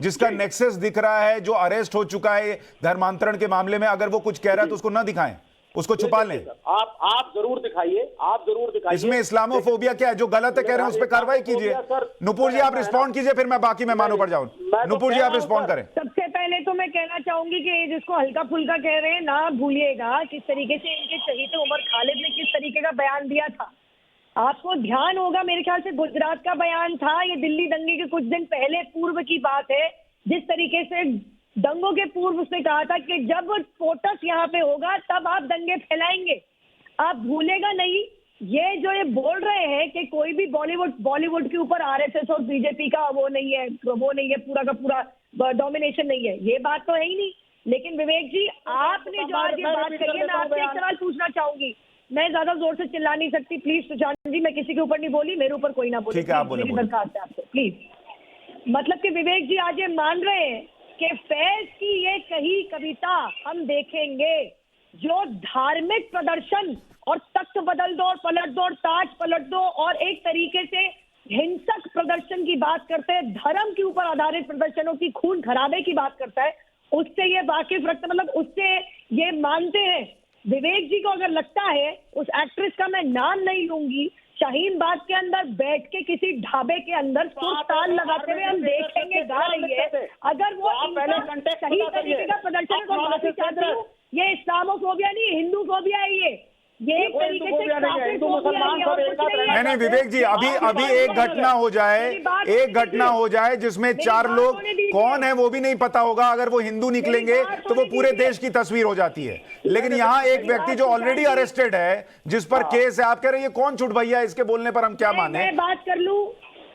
जिसका नेक्सस दिख रहा है, जो अरेस्ट हो चुका है धर्मांतरण के मामले में, अगर वो कुछ कह रहा है तो उसको ना दिखाएं। उसको छुपा लें। आप जरूर दिखाइए, आप जरूर दिखाइए। इसमें इस्लामोफोबिया क्या है? जो गलत है कह रहे हैं उस पर कार्रवाई कीजिए। नुपुर जी आप रिस्पॉन्ड कीजिए, फिर मैं बाकी मेहमानों पर जाऊं। नुपुर जी आप रिस्पॉन्ड करें। सबसे पहले तो मैं कहना चाहूंगी कि जिसको हल्का फुल्का कह रहे हैं ना भूलिएगा किस तरीके से इनके शहीद उमर खालिद ने किस तरीके का बयान दिया था। आपको ध्यान होगा, मेरे ख्याल से गुजरात का बयान था, ये दिल्ली दंगे के कुछ दिन पहले पूर्व की बात है। जिस तरीके से दंगों के पूर्व उसने कहा था कि जब प्रोटेस्ट यहाँ पे होगा तब आप दंगे फैलाएंगे। आप भूलेगा नहीं, ये जो ये बोल रहे हैं कि कोई भी बॉलीवुड के ऊपर आरएसएस और बीजेपी का वो नहीं है, पूरा का पूरा डोमिनेशन नहीं है, ये बात तो है ही नहीं। लेकिन विवेक जी, आपने जो आज ये बात कही है, मैं आपसे एक सवाल पूछना चाहूंगी। मैं ज्यादा जोर से चिल्ला नहीं सकती, प्लीज सुशांत जी, मैं किसी के ऊपर नहीं बोली, मेरे ऊपर कोई ना बोले। ठीक है, आप बोले, मेरी दरखास्त है आपसे, प्लीज। मतलब कि विवेक जी आज ये मान रहे हैं कि फैज की ये कही कविता हम देखेंगे, जो धार्मिक प्रदर्शन और तख्त बदल दो और पलट दो और ताज पलट दो और एक तरीके से हिंसक प्रदर्शन की बात करते हैं, धर्म के ऊपर आधारित प्रदर्शनों की खून खराबे की बात करता है, उससे ये वाकिफ रखते, मतलब उससे ये मानते हैं। विवेक जी को अगर लगता है, उस एक्ट्रेस का मैं नाम नहीं लूंगी, शाहीन बाग के अंदर बैठ के किसी ढाबे के अंदर ताल लगाते हुए हम देखेंगे, गा रही है, अगर वो सही तरीके का प्रदर्शन को माफी चाहती हूँ, ये इस्लामोफोबिया नहीं, हिंदूफोबिया है। ये एक तरीके से नहीं विवेक जी, अभी एक घटना हो जाए जिसमें 4 लोग कौन है वो भी नहीं पता होगा, अगर वो हिंदू निकलेंगे तो वो पूरे देश की तस्वीर हो जाती है। लेकिन यहाँ एक व्यक्ति जो ऑलरेडी अरेस्टेड है, जिस पर केस है, आप कह रहे हैं ये कौन छुट भैया, इसके बोलने पर हम क्या माने? मैं बात कर लूं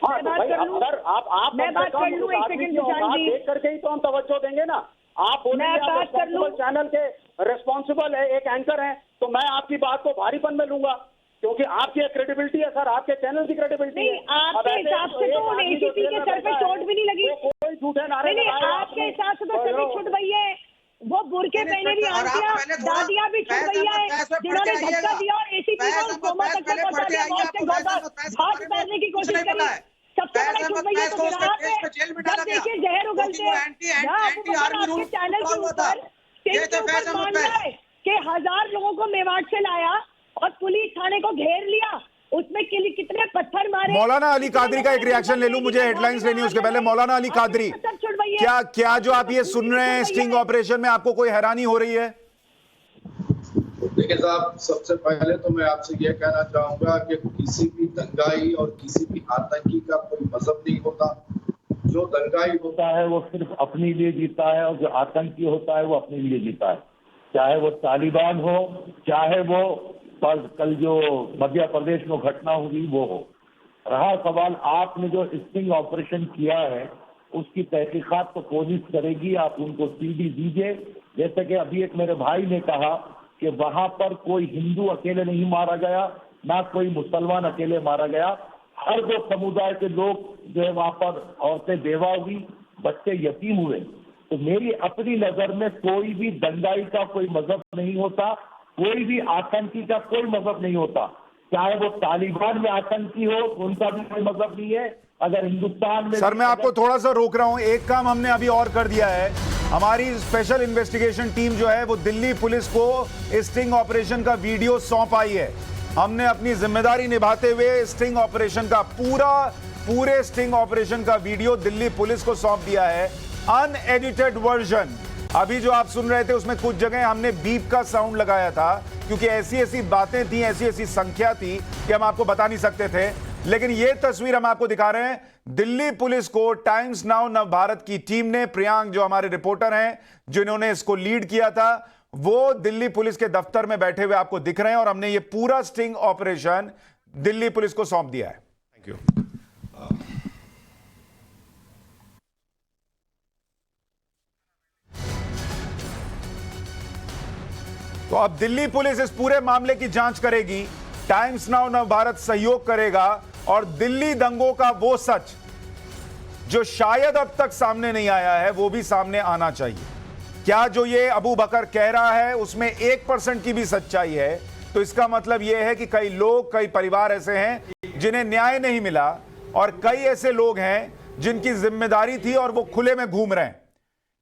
एक सेकंड देख करके ही तो हम तवज्जो देंगे ना। आप बोलेंगे चैनल के रिस्पॉन्सिबल है, एक एंकर है, तो मैं आपकी बात को भारीपन में लूंगा, क्योंकि आपकी क्रेडिबिलिटी है सर, आपके चैनल की क्रेडिबिलिटी है। आपके हिसाब से तो एसीपी के सर पे चोट भी नहीं लगी, कोई झूठे नारे आपके हिसाब से तो सभी छुट गई है। वो बुरके पहने भी आंटियां दादियां भी छुट गई है, जिन्होंने धक्का दिया और एसीपी को कोमा तक पहुंचा दिया, भाग उतारने की कोशिश करी, सबसे बड़ा छुट गई है। तो जब देखिए जहर उगलते हैं, आपके चैनल के ऊपर मान रहा है कि 1000 लोगों को मेवाड़ से लाया और पुलिस थाने को घेर लिया, उसमें कितने पत्थर मारे। मौलाना अली कादरी का एक रिएक्शन ले लूं, मुझे हेडलाइंस लेनी है उसके पहले। मौलाना अली कादरी, क्या जो आप ये सुन रहे हैं स्टिंग ऑपरेशन में, आपको कोई हैरानी हो रही है? देखिए साहब, सबसे पहले तो मैं आपसे ये कहना चाहूंगा कि किसी भी दंगाई और किसी भी आतंकी का कोई मजहब नहीं होता। जो दंगाई होता है वो सिर्फ अपने लिए जीता है, और जो आतंकी होता है वो अपने लिए जीता है, चाहे वो तालिबान हो, चाहे वो कल जो मध्य प्रदेश में घटना हुई वो हो। रहा सवाल, आपने जो स्टिंग ऑपरेशन किया है उसकी तहकीकात तो पुलिस करेगी, आप उनको सीडी दीजिए। जैसे कि अभी एक मेरे भाई ने कहा कि वहां पर कोई हिंदू अकेले नहीं मारा गया, ना कोई मुसलमान अकेले मारा गया, हर दो समुदाय के लोग जो है वहां पर, औरतें बेवा हुई, बच्चे यतीम हुए। तो मेरी अपनी नजर में कोई भी दंगाई का कोई मजहब नहीं होता, कोई भी आतंकी का कोई मजहब नहीं होता, चाहे वो तालिबान में आतंकी हो उनका भी कोई मजहब नहीं है। अगर हिंदुस्तान में, सर मैं आपको थोड़ा सा रोक रहा हूं, एक काम हमने अभी और कर दिया है, हमारी स्पेशल इन्वेस्टिगेशन टीम जो है वो दिल्ली पुलिस को स्टिंग ऑपरेशन का वीडियो सौंप आई है। हमने अपनी जिम्मेदारी निभाते हुए स्टिंग ऑपरेशन का पूरे स्टिंग ऑपरेशन का वीडियो दिल्ली पुलिस को सौंप दिया है, अनएडिटेड वर्जन। अभी जो आप सुन रहे थे उसमें कुछ जगह हमने बीप का साउंड लगाया था, क्योंकि ऐसी बातें थी, ऐसी संख्या थी कि हम आपको बता नहीं सकते थे। लेकिन ये तस्वीर हम आपको दिखा रहे हैं, दिल्ली पुलिस को टाइम्स नाउ नव भारत की टीम ने, प्रियांक जो हमारे रिपोर्टर हैं जिन्होंने इसको लीड किया था, वो दिल्ली पुलिस के दफ्तर में बैठे हुए आपको दिख रहे हैं, और हमने ये पूरा स्टिंग ऑपरेशन दिल्ली पुलिस को सौंप दिया है। Thank you. तो अब दिल्ली पुलिस इस पूरे मामले की जांच करेगी, टाइम्स नाउ नव भारत सहयोग करेगा, और दिल्ली दंगों का वो सच जो शायद अब तक सामने नहीं आया है वो भी सामने आना चाहिए। क्या जो ये अबू बकर कह रहा है उसमें 1% की भी सच्चाई है, तो इसका मतलब यह है कि कई लोग, कई परिवार ऐसे हैं जिन्हें न्याय नहीं मिला, और कई ऐसे लोग हैं जिनकी जिम्मेदारी थी और वो खुले में घूम रहे हैं।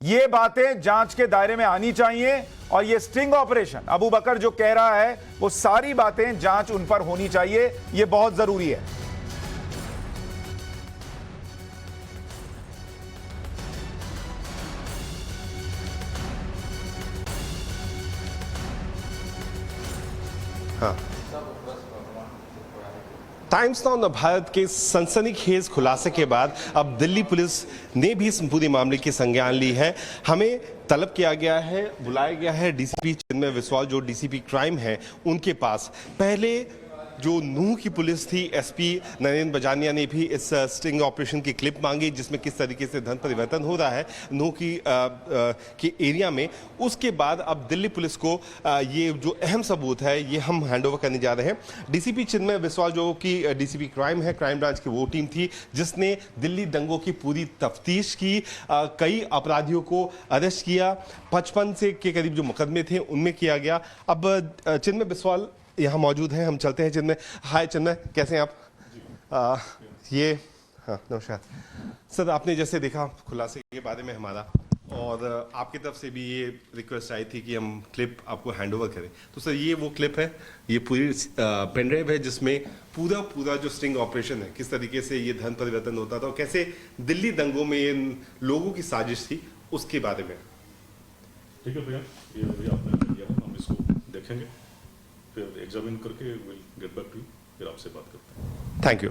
ये बातें जांच के दायरे में आनी चाहिए, और ये स्टिंग ऑपरेशन अबू बकर जो कह रहा है वो सारी बातें जांच उन पर होनी चाहिए, ये बहुत जरूरी है। हाँ, टाइम्स नाउ नवभारत के सनसनीखेज खुलासे के बाद अब दिल्ली पुलिस ने भी इस पूरे मामले की संज्ञान ली है। हमें तलब किया गया है, बुलाया गया है डीसीपी चिन्मय बिस्वाल जो डीसीपी क्राइम है उनके पास। पहले जो नूह की पुलिस थी, एसपी नरेंद्र बजानिया ने भी इस स्टिंग ऑपरेशन की क्लिप मांगी जिसमें किस तरीके से धन परिवर्तन हो रहा है नूह की एरिया में। उसके बाद अब दिल्ली पुलिस को ये जो अहम सबूत है ये हम हैंडओवर करने जा रहे हैं। डीसीपी चिन्मय बिस्वाल जो कि डीसीपी क्राइम है, क्राइम ब्रांच की वो टीम थी जिसने दिल्ली दंगों की पूरी तफ्तीश की, कई अपराधियों को अरेस्ट किया, 55 से के करीब जो मुकदमे थे उनमें किया गया। अब चिन्मय बिस्वाल यहाँ मौजूद हैं, हम चलते हैं चिन्मय। हाय चिन्मय, कैसे हैं आप? ये हाँ नमस्कार सर, आपने जैसे देखा खुलासे के बारे में हमारा, और आपकी तरफ से भी ये रिक्वेस्ट आई थी कि हम क्लिप आपको हैंडओवर करें। तो सर ये वो क्लिप है, ये पूरी पेन ड्राइव है जिसमें पूरा जो स्टिंग ऑपरेशन है, किस तरीके से ये धन परिवर्तन होता था और कैसे दिल्ली दंगों में इन लोगों की साजिश थी उसके बारे में। ठीक है भैया, ये अभी आपने दिया है, हम इसको देखेंगे, फिर एग्जामिन करके will get back to you, फिर आपसे बात करते हैं। Thank you.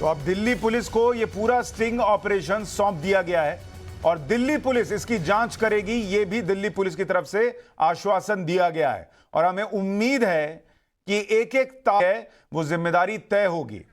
तो अब दिल्ली पुलिस को यह पूरा स्टिंग ऑपरेशन सौंप दिया गया है और दिल्ली पुलिस इसकी जांच करेगी, यह भी दिल्ली पुलिस की तरफ से आश्वासन दिया गया है और हमें उम्मीद है कि एक है वो जिम्मेदारी तय होगी।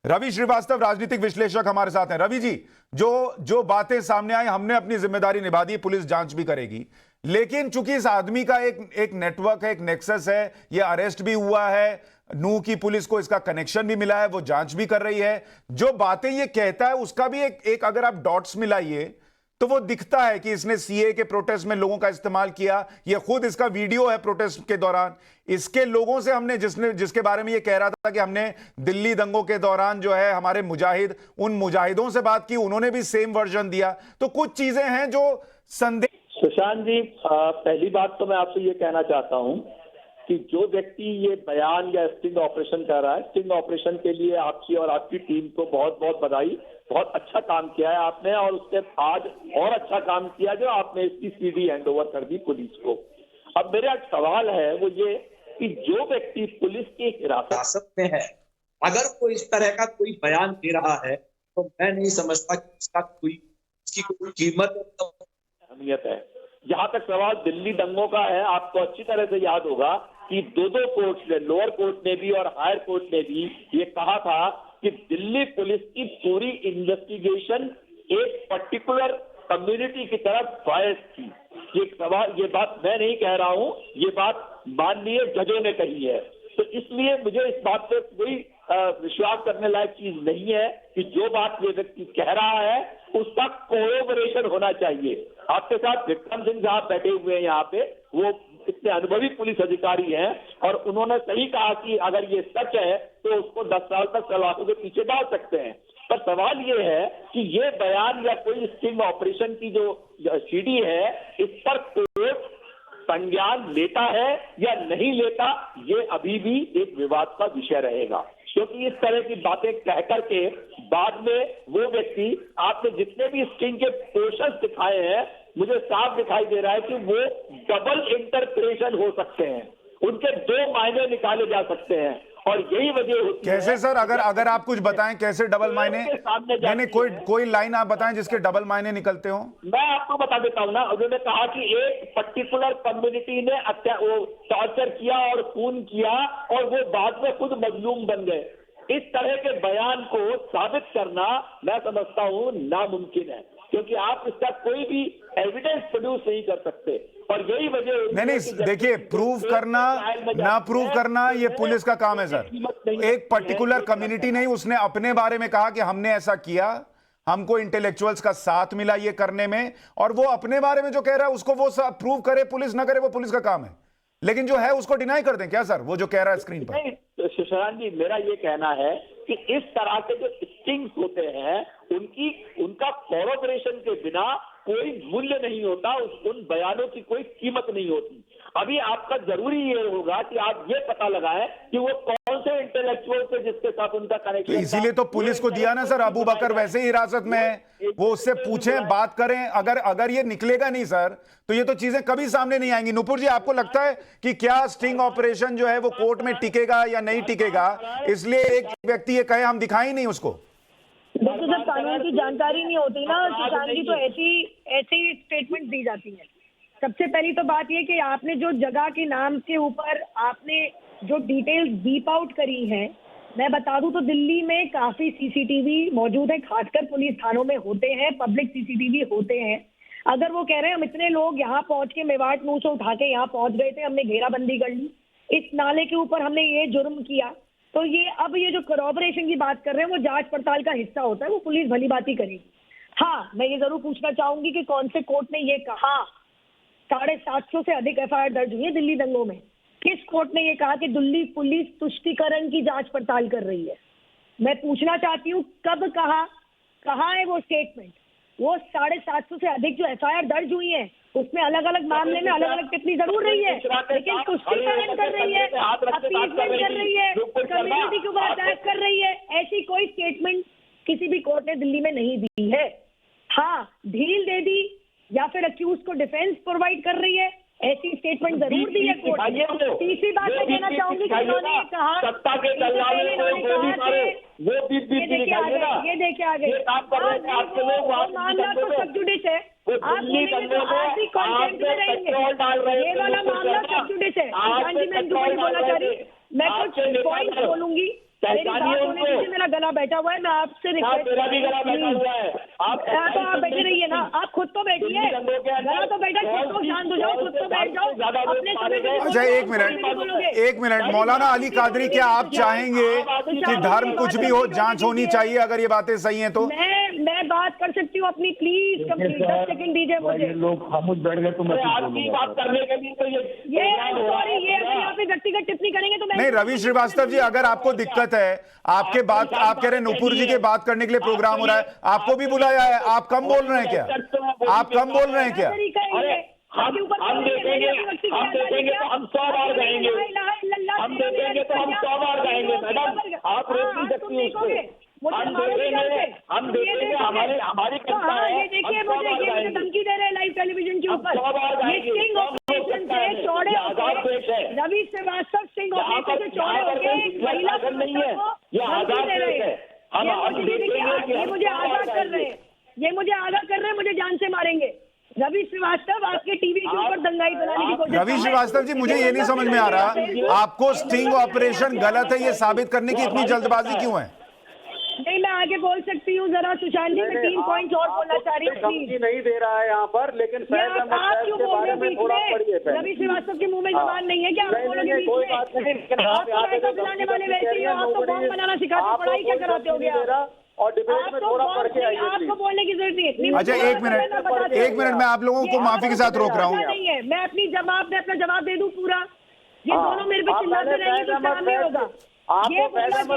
रवि श्रीवास्तव राजनीतिक विश्लेषक हमारे साथ हैं। रवि जी, जो बातें सामने आई, हमने अपनी जिम्मेदारी निभा दी, पुलिस जांच भी करेगी, लेकिन चूंकि इस आदमी का एक नेटवर्क है, एक नेक्सस है, यह अरेस्ट भी हुआ है, नूह की पुलिस को इसका कनेक्शन भी मिला है, वो जांच भी कर रही है। जो बातें ये कहता है उसका भी एक अगर आप डॉट्स मिलाइए तो वो दिखता है कि इसने सीए के प्रोटेस्ट में लोगों का इस्तेमाल किया। ये खुद इसका वीडियो है प्रोटेस्ट के दौरान। इसके लोगों से हमने जिसके बारे में ये कह रहा था कि हमने दिल्ली दंगों के दौरान जो है हमारे मुजाहिद, उन मुजाहिदों से बात की, उन्होंने भी सेम वर्जन दिया। तो कुछ चीजें हैं जो संदेह। सुशांत जी, पहली बात तो मैं आपसे ये कहना चाहता हूं कि जो व्यक्ति ये बयान या स्टिंग ऑपरेशन कर रहा है, स्टिंग ऑपरेशन के लिए आपकी और आपकी टीम को बहुत बहुत बधाई। बहुत अच्छा काम किया है आपने, और उसके आज और अच्छा काम किया जो आपने इसकी सीडी हैंडओवर कर दी पुलिस को। अब मेरा सवाल है वो ये कि जो व्यक्ति पुलिस की हिरासत में है, अगर वो इस तरह का कोई बयान दे रहा है तो मैं नहीं समझता कि इसकी कोई कीमत अहमियत है। जहां तक सवाल दिल्ली दंगों का है, आपको अच्छी तरह से याद होगा कि दो कोर्ट ने, लोअर कोर्ट ने भी और हायर कोर्ट ने भी ये कहा था कि दिल्ली पुलिस की पूरी इन्वेस्टिगेशन एक पर्टिकुलर कम्युनिटी की तरफ बायस थी। ये बात मैं नहीं कह रहा हूं, ये बात माननीय जजों ने कही है। तो इसलिए मुझे इस बात पे कोई विश्वास करने लायक चीज नहीं है कि जो बात ये व्यक्ति कह रहा है उसका कोऑपरेशन होना चाहिए। आपके साथ विक्रम सिंह साहब बैठे हुए हैं यहाँ पे, वो इतने अनुभवी पुलिस अधिकारी हैं और उन्होंने सही कहा कि अगर ये सच है तो उसको 10 साल तक सलाखों के पीछे डाल सकते हैं। पर सवाल ये है कि ये बयान या कोई स्टिंग ऑपरेशन की जो सीडी है, इस पर कोर्ट संज्ञान लेता है या नहीं लेता, ये अभी भी एक विवाद का विषय रहेगा। क्योंकि इस तरह की बातें कह करके बाद में वो व्यक्ति, आपने जितने भी स्टिंग के पोर्शंस दिखाए हैं, मुझे साफ दिखाई दे रहा है कि वो डबल इंटरप्रिटेशन हो सकते हैं, उनके 2 मायने निकाले जा सकते हैं। और यही वजह होती कैसे है। सर, अगर आप कुछ बताएं कैसे डबल मायने? नहीं, कोई लाइन आप बताएं जिसके डबल मायने निकलते हो। मैं आपको बता देता हूं ना, उन्होंने कहा कि एक पर्टिकुलर कम्युनिटी ने वो टॉर्चर किया और खून किया और वो बाद में खुद मजलूम बन गए। इस तरह के बयान को साबित करना मैं समझता हूं नामुमकिन है, क्योंकि आप इसका कोई भी एविडेंस प्रोड्यूस नहीं कर सकते। और यही वजह नहीं, देखिए, प्रूव करना ना प्रूव करना ये पुलिस का काम है सर। एक पर्टिकुलर कम्युनिटी नहीं, उसने अपने बारे में कहा कि हमने ऐसा किया, हमको इंटेलेक्चुअल्स का साथ मिला ये करने में, और वो अपने बारे में जो कह रहा है उसको वो प्रूव करे, पुलिस ना करे, वो पुलिस का काम है। लेकिन जो है उसको डिनाई कर दें क्या सर, वो जो कह रहा है स्क्रीन पर? नहीं, सुशांत जी, मेरा ये कहना है कि इस तरह के जो स्टिंग्स होते हैं उनका कोऑपरेशन के बिना कोई मूल्य नहीं होता, उन बयानों की कोई कीमत नहीं होती। अभी आपका जरूरी ये होगा कि आप ये पता लगाएं कि वो कौन से इंटेलेक्चुअल से जिसके साथ उनका कनेक्शन। तो इसीलिए तो पुलिस को दिया ना सर, अबू बकर वैसे ही हिरासत में है, वो उससे पूछें, बात करें। अगर ये निकलेगा नहीं सर, तो ये तो चीजें कभी सामने नहीं आएंगी। नुपुर जी, आपको लगता है कि क्या स्टिंग ऑपरेशन जो है वो कोर्ट में टिकेगा या नहीं टिकेगा, इसलिए एक व्यक्ति ये कहे हम दिखाई नहीं उसको? देखो, जब कानून की जानकारी नहीं होती ना सुशांत जी, तो ऐसी स्टेटमेंट दी जाती है। सबसे पहली तो बात ये कि आपने जो जगह के नाम के ऊपर आपने जो डिटेल्स बीप आउट करी हैं, मैं बता दूं तो दिल्ली में काफी सीसीटीवी मौजूद है, खासकर पुलिस थानों में होते हैं, पब्लिक सीसीटीवी होते हैं। अगर वो कह रहे हैं हम इतने लोग यहाँ पहुंच के मेवाट मुंह से उठा के यहाँ पहुंच गए थे, हमने घेराबंदी कर ली, इस नाले के ऊपर हमने ये जुर्म किया, तो ये जो कोऑपरेशन की बात कर रहे हैं वो जांच पड़ताल का हिस्सा होता है, वो पुलिस भली बात ही करेगी। हाँ, मैं ये जरूर पूछना चाहूंगी कि कौन से कोर्ट ने ये कहा 750 से अधिक एफआईआर दर्ज हुई है दिल्ली दंगों में, किस कोर्ट ने ये कहा कि दिल्ली पुलिस तुष्टीकरण की जांच पड़ताल कर रही है? मैं पूछना चाहती हूँ कब कहा, कहाँ है वो स्टेटमेंट? वो 750 से अधिक जो एफआईआर दर्ज हुई है उसमें अलग अलग मामले में अलग अलग टिप्पणी जरूर रही है, लेकिन तुष्टीकरण कर रही है, अपीलमेंट कर रही है, कम्युनिटी के ऊपर अटैक कर रही है, ऐसी कोई स्टेटमेंट किसी भी कोर्ट ने दिल्ली में नहीं दी है। हाँ, ढील दे दी या फिर अक्यूज को डिफेंस प्रोवाइड कर रही है, ऐसी स्टेटमेंट जरूर दी है कोर्ट ने। तीसरी बात मैं कहना चाहूंगी कि उन्होंने कहा, ये देखिए आ गए, मामला तो सब जुडिस है, आप बोलेंगे तो आज भी कॉन्टेंट में रहेंगे, ये वाला मामला सब जुडिस है। हाँ जी, मैं दुबई बोलना चाह रही, मैं कुछ पॉइंट बोलूंगी, मेरा गला बैठा हुआ है, मैं आपसे रिक्वेस्ट, तो आप बैठे रहिए ना, आप खुद तो बैठिए, गला तो बैठा, खुद तो शांत हो जाओ, खुद तो बैठ जाओ अपने समय। अच्छा, एक मिनट मौलाना अली कादरी, क्या आप चाहेंगे कि धर्म कुछ भी हो जांच होनी चाहिए अगर ये बातें सही हैं तो? मैं बात कर सकती हूँ अपनी, प्लीज कंप्लीट 10 सेकंड दीजिए मुझे। लोग खामोश बैठ गए तो मैं आपकी बात करने के लिए तो ये सॉरी, ये यहाँ पे व्यक्तिगत टिप्पणी करेंगे तो नहीं। रवि श्रीवास्तव जी, अगर आपको दिक्कत है, आपके बात, आप कह रहे हैं नुपुर जी के बात करने के लिए प्रोग्राम हो रहा है, आपको भी बुलाया है, आप कम बोल रहे हैं क्या? आप कम बोल रहे हैं क्या? हम देखेंगे तो हम 100 बार गाएंगे, हम देखेंगे तो हम 100 बार गाएंगे मैडम, आप रोक नहीं सकती उसको। हम देखेंगे हमारी क्षमता है, ये देखिए मुझे धमकी दे रहे हैं लाइव टेलीविजन के ऊपर, ये स्टिंग ऑपरेशन से चौड़े होके, रवि श्रीवास्तव स्टिंग ऑपरेशन से चौड़े होके महिला नहीं है, ये आजाद देश है। ये मुझे आगाह कर रहे हैं, ये मुझे आगाह कर रहे हैं, मुझे जान से मारेंगे। रवि श्रीवास्तव आपके टीवी के ऊपर दंगाई बनाने की कोशिश। रवि श्रीवास्तव जी, मुझे ये नहीं समझ में आ रहा, आपको स्टिंग ऑपरेशन गलत है ये साबित करने की इतनी जल्दबाजी क्यों है? नहीं, मैं आगे बोल सकती हूँ जरा सुशांत जी, मैं 3 पॉइंट और बोलना चाह रही हूँ। नहीं दे रहा है यहाँ पर, लेकिन आप क्यों बोल रहे हैं? रवि श्रीवास्तव के मुंह में जबान नहीं है क्या? आप बोलोगे बीच में, आप बनाने वाले वैसे ही हो, आपको बॉम्ब बनाना सिखाते, पढ़ाई क्या कराते होगे आप? और डिबेट में थोड़ा पढ़ के आइए, आपको बोलने की जरूरत नहीं है। अच्छा, एक मिनट मैं आप लोगों को माफी के साथ रोक रहा हूँ। नहीं है, मैं अपना जवाब दे दूं पूरा, ये दोनों मेरे पे चिल्लाते रहेंगे तो काम नहीं होगा।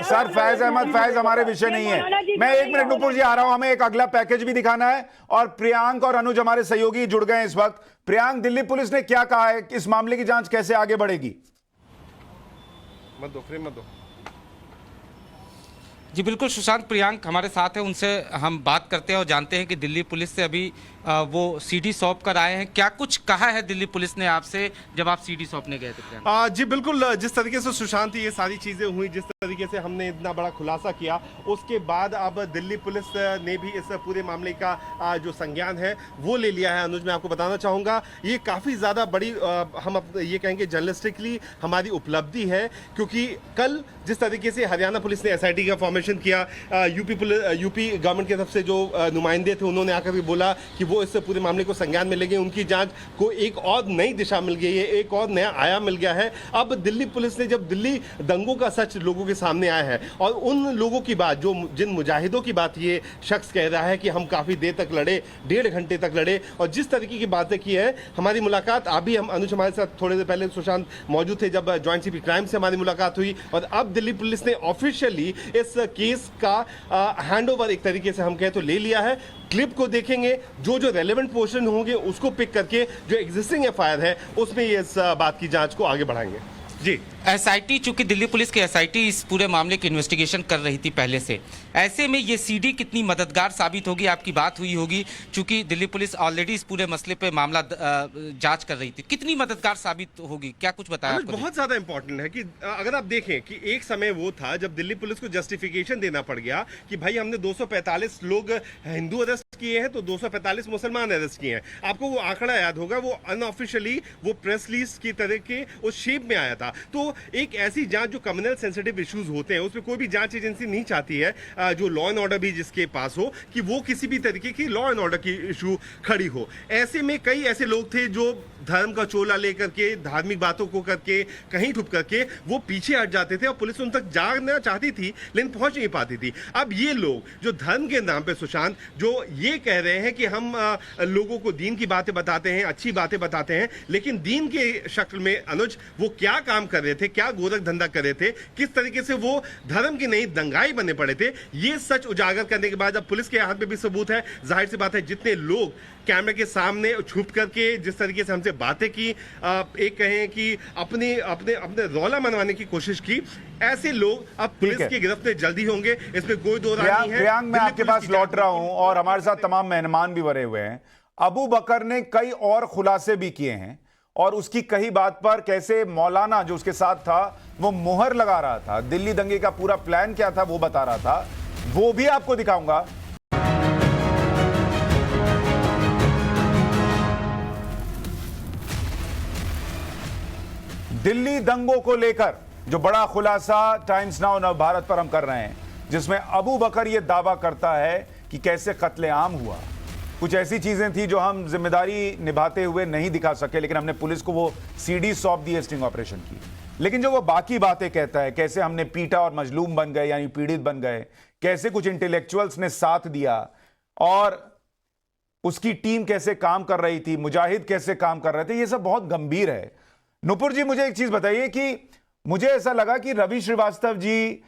सर, फैज हमारे विषय नहीं है। मैं 1 मिनट नुपुर जी आ रहा हूं, हमें एक अगला पैकेज भी दिखाना है, और प्रियांक और अनुज हमारे सहयोगी जुड़ गए हैं इस वक्त। प्रियांक, दिल्ली पुलिस ने क्या कहा है, इस मामले की जांच कैसे आगे बढ़ेगी? मत दो, फ्रेम मत दो। जी बिल्कुल सुशांत, प्रियांक हमारे साथ है, उनसे हम बात करते हैं और जानते हैं कि दिल्ली पुलिस से अभी वो सीडी सौंप कर आए हैं। क्या कुछ कहा है दिल्ली पुलिस ने आपसे जब आप सीडी सौंपने गए थे? जी बिल्कुल, जिस तरीके से सुशांत ये सारी चीज़ें हुई, जिस तरीके से हमने इतना बड़ा खुलासा किया, उसके बाद अब दिल्ली पुलिस ने भी इस पूरे मामले का जो संज्ञान है वो ले लिया है। अनुज, मैं आपको बताना चाहूँगा, ये काफ़ी ज़्यादा बड़ी हम ये कहेंगे जर्नलिस्टिकली हमारी उपलब्धि है, क्योंकि कल जिस तरीके से हरियाणा पुलिस ने SIT का फॉर्मेशन इंटरवेंशन किया। यूपी गवर्नमेंट की तरफ से जो नुमाइंदे थे उन्होंने आकर भी बोला कि वो इस पूरे मामले को संज्ञान में लेंगे। उनकी जांच को एक और नई दिशा मिल गई है, एक और नया आयाम मिल गया है। अब दिल्ली पुलिस ने जब दिल्ली दंगों का सच लोगों के सामने आया है और उन लोगों की बात, जो जिन मुजाहिदों की बात ये शख्स कह रहा है कि हम काफी देर तक लड़े, 1.5 घंटे तक लड़े और जिस तरीके की बातें की है, हमारी मुलाकात अभी हम अनुज हमारे साथ थोड़ी देर पहले सुशांत मौजूद थे जब ज्वाइंट सीपी क्राइम से हमारी मुलाकात हुई और अब दिल्ली पुलिस ने ऑफिशियली इस केस का हैंडओवर एक तरीके से हम कहें तो ले लिया है। क्लिप को देखेंगे, जो जो रेलेवेंट पोर्शन होंगे उसको पिक करके जो एग्जिस्टिंग एफआईआर है उसमें ये इस बात की जांच को आगे बढ़ाएंगे। जी, एसआईटी, चूंकि दिल्ली पुलिस की एसआईटी इस पूरे मामले की इन्वेस्टिगेशन कर रही थी पहले से, ऐसे में ये सीडी कितनी मददगार साबित होगी? आपकी बात हुई होगी, चूंकि दिल्ली पुलिस ऑलरेडी इस पूरे मसले पे मामला जांच कर रही थी, कितनी मददगार साबित होगी? क्या कुछ बताया आपको? बहुत ज्यादा इंपॉर्टेंट है कि अगर आप देखें कि एक समय वो था जब दिल्ली पुलिस को जस्टिफिकेशन देना पड़ गया कि भाई हमने 245 लोग हिंदू अरेस्ट किए हैं तो 245 मुसलमान अरेस्ट किए हैं। आपको वो आंकड़ा याद होगा, वो अनऑफिशियली वो प्रेस रिलीज की तरह के उस शेप में आया था। तो एक ऐसी जांच जो कम्युनल सेंसिटिव इश्यूज होते हैं उसमें कोई भी जांच एजेंसी नहीं चाहती है जो लॉ एंड ऑर्डर भी जिसके पास हो कि वो किसी भी तरीके की लॉ एंड ऑर्डर की इशू खड़ी हो। ऐसे में कई ऐसे लोग थे जो धर्म का चोला लेकर के, धार्मिक बातों को करके, कहीं छुप करके वो पीछे हट जाते थे और पुलिस उन तक जाना चाहती थी लेकिन पहुंच नहीं पाती थी। अब ये लोग जो धर्म के नाम पे सुशांत जो ये कह रहे हैं कि हम लोगों को दीन की बातें बताते हैं, अच्छी बातें बताते हैं, लेकिन दीन के शक्ल में अनुज वो क्या काम कर रहे थे, क्या गोरख धंधा कर रहे थे, किस तरीके से वो धर्म की नहीं दंगाई बने पड़े थे, ये सच उजागर करने के बाद अब पुलिस के हाथ में भी सबूत है। जाहिर सी बात है जितने लोग कैमरे के सामने छुप करके जिस तरीके से हमसे बातें की, एक कहें कि अपने अपने अपने रौला मनवाने की कोशिश की, ऐसे लोग अब पुलिस की गिरफ्त में जल्दी होंगे, इसमें कोई दो राय नहीं है। प्रियांक, मैं आपके पास लौट रहा हूं और हमारे साथ तमाम मेहमान भी बने हुए हैं। अबू बकर ने कई और खुलासे भी किए हैं और उसकी कही बात पर कैसे मौलाना जो उसके साथ था वो मुहर लगा रहा था, दिल्ली दंगे का पूरा प्लान क्या था वो बता रहा था, वो भी आपको दिखाऊंगा। दिल्ली दंगों को लेकर जो बड़ा खुलासा टाइम्स नाउ नव भारत पर हम कर रहे हैं, जिसमें अबू बकर यह दावा करता है कि कैसे कत्लेआम हुआ। कुछ ऐसी चीजें थी जो हम जिम्मेदारी निभाते हुए नहीं दिखा सके, लेकिन हमने पुलिस को वो सीडी सौंप दी स्टिंग ऑपरेशन की। लेकिन जो वो बाकी बातें कहता है, कैसे हमने पीटा और मजलूम बन गए यानी पीड़ित बन गए, कैसे कुछ इंटेलेक्चुअल्स ने साथ दिया और उसकी टीम कैसे काम कर रही थी, मुजाहिद कैसे काम कर रहे थे, ये सब बहुत गंभीर है। नुपुर जी, मुझे एक चीज बताइए कि मुझे ऐसा लगा कि रवि श्रीवास्तव जी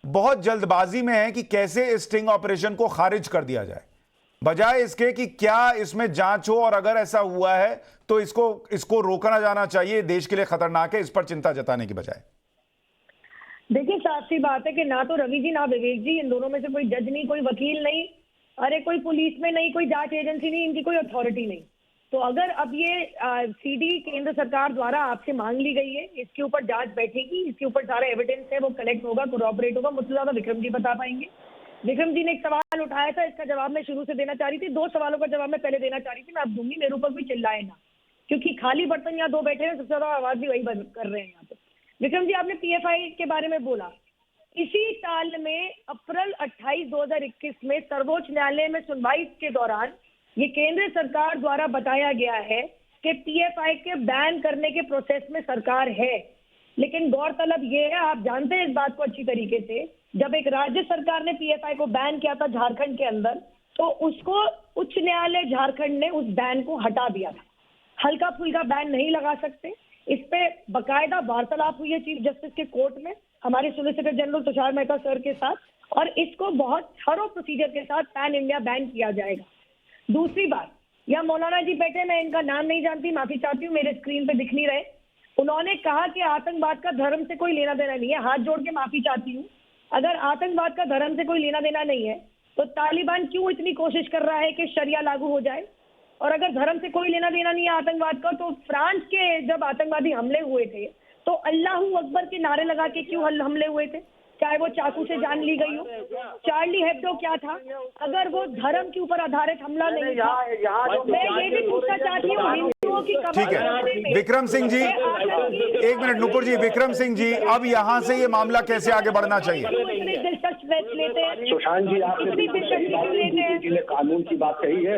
बहुत जल्दबाजी में है कि कैसे इस स्टिंग ऑपरेशन को खारिज कर दिया जाए, बजाय इसके कि क्या इसमें जांच हो और अगर ऐसा हुआ है तो इसको रोकना जाना चाहिए, देश के लिए खतरनाक है, इस पर चिंता जताने की बजाय। देखिए, साफ सी बात है कि ना तो रवि जी ना विवेक जी, इन दोनों में से कोई जज नहीं, कोई वकील नहीं, अरे कोई पुलिस में नहीं, कोई जांच एजेंसी नहीं, इनकी कोई अथॉरिटी नहीं। तो अगर अब ये सीडी केंद्र सरकार द्वारा आपसे मांग ली गई है, इसके ऊपर जांच बैठेगी, इसके ऊपर सारा एविडेंस है वो कलेक्ट होगा, कोऑपरेट होगा, मुझसे ज्यादा विक्रम जी बता पाएंगे। विक्रम जी ने एक सवाल उठाया था, इसका जवाब मैं शुरू से देना चाह रही थी, 2 सवालों का जवाब मैं पहले देना चाह रही थी, मैं अब दूंगी, मेरे ऊपर भी चिल्लाए ना, क्योंकि खाली बर्तन यहाँ 2 बैठे हैं, सबसे ज्यादा आवाज भी वही बंद कर रहे हैं यहाँ पे। विक्रम जी, आपने पीएफआई के बारे में बोला, इसी साल में अप्रैल 28, 2021 में सर्वोच्च न्यायालय में सुनवाई के दौरान ये केंद्र सरकार द्वारा बताया गया है कि पीएफआई के बैन करने के प्रोसेस में सरकार है। लेकिन गौरतलब ये है, आप जानते हैं इस बात को अच्छी तरीके से, जब एक राज्य सरकार ने पीएफआई को बैन किया था झारखंड के अंदर, तो उसको उच्च न्यायालय झारखंड ने उस बैन को हटा दिया था। हल्का फुल्का बैन नहीं लगा सकते, इस पे बकायदा वार्तालाप हुई है चीफ जस्टिस के कोर्ट में हमारे solicitor general Tushar Mehta sir के साथ, और इसको बहुत थरो प्रोसीजर के साथ पैन इंडिया बैन किया जाएगा। दूसरी बात, यह मौलाना जी बैठे, मैं इनका नाम नहीं जानती, माफी चाहती हूँ, मेरे स्क्रीन पे दिख नहीं रहे, उन्होंने कहा कि आतंकवाद का धर्म से कोई लेना देना नहीं है। हाथ जोड़ के माफी चाहती हूँ, अगर आतंकवाद का धर्म से कोई लेना देना नहीं है तो तालिबान क्यों इतनी कोशिश कर रहा है कि शरिया लागू हो जाए? और अगर धर्म से कोई लेना देना नहीं है आतंकवाद का, तो फ्रांस के जब आतंकवादी हमले हुए थे तो अल्लाहू अकबर के नारे लगा के क्यों हमले हुए थे, चाहे वो चाकू से जान ली गई हो? चार्ली हेब्डो क्या था? अगर वो धर्म के ऊपर आधारित हमला नहीं था, मैं ये भी पूछना चाहती हूँ, हिंदुओं की ठीक है विक्रम सिंह जी, 1 मिनट नुपुर जी, विक्रम सिंह जी, अब यहाँ से ये मामला कैसे आगे बढ़ना चाहिए? इतने दिलचस्प वेस्ट लेते हैं, सुशांत जी, आपने बिल्कुल सही बात की। डीपी जी ने कानून की बात कही है।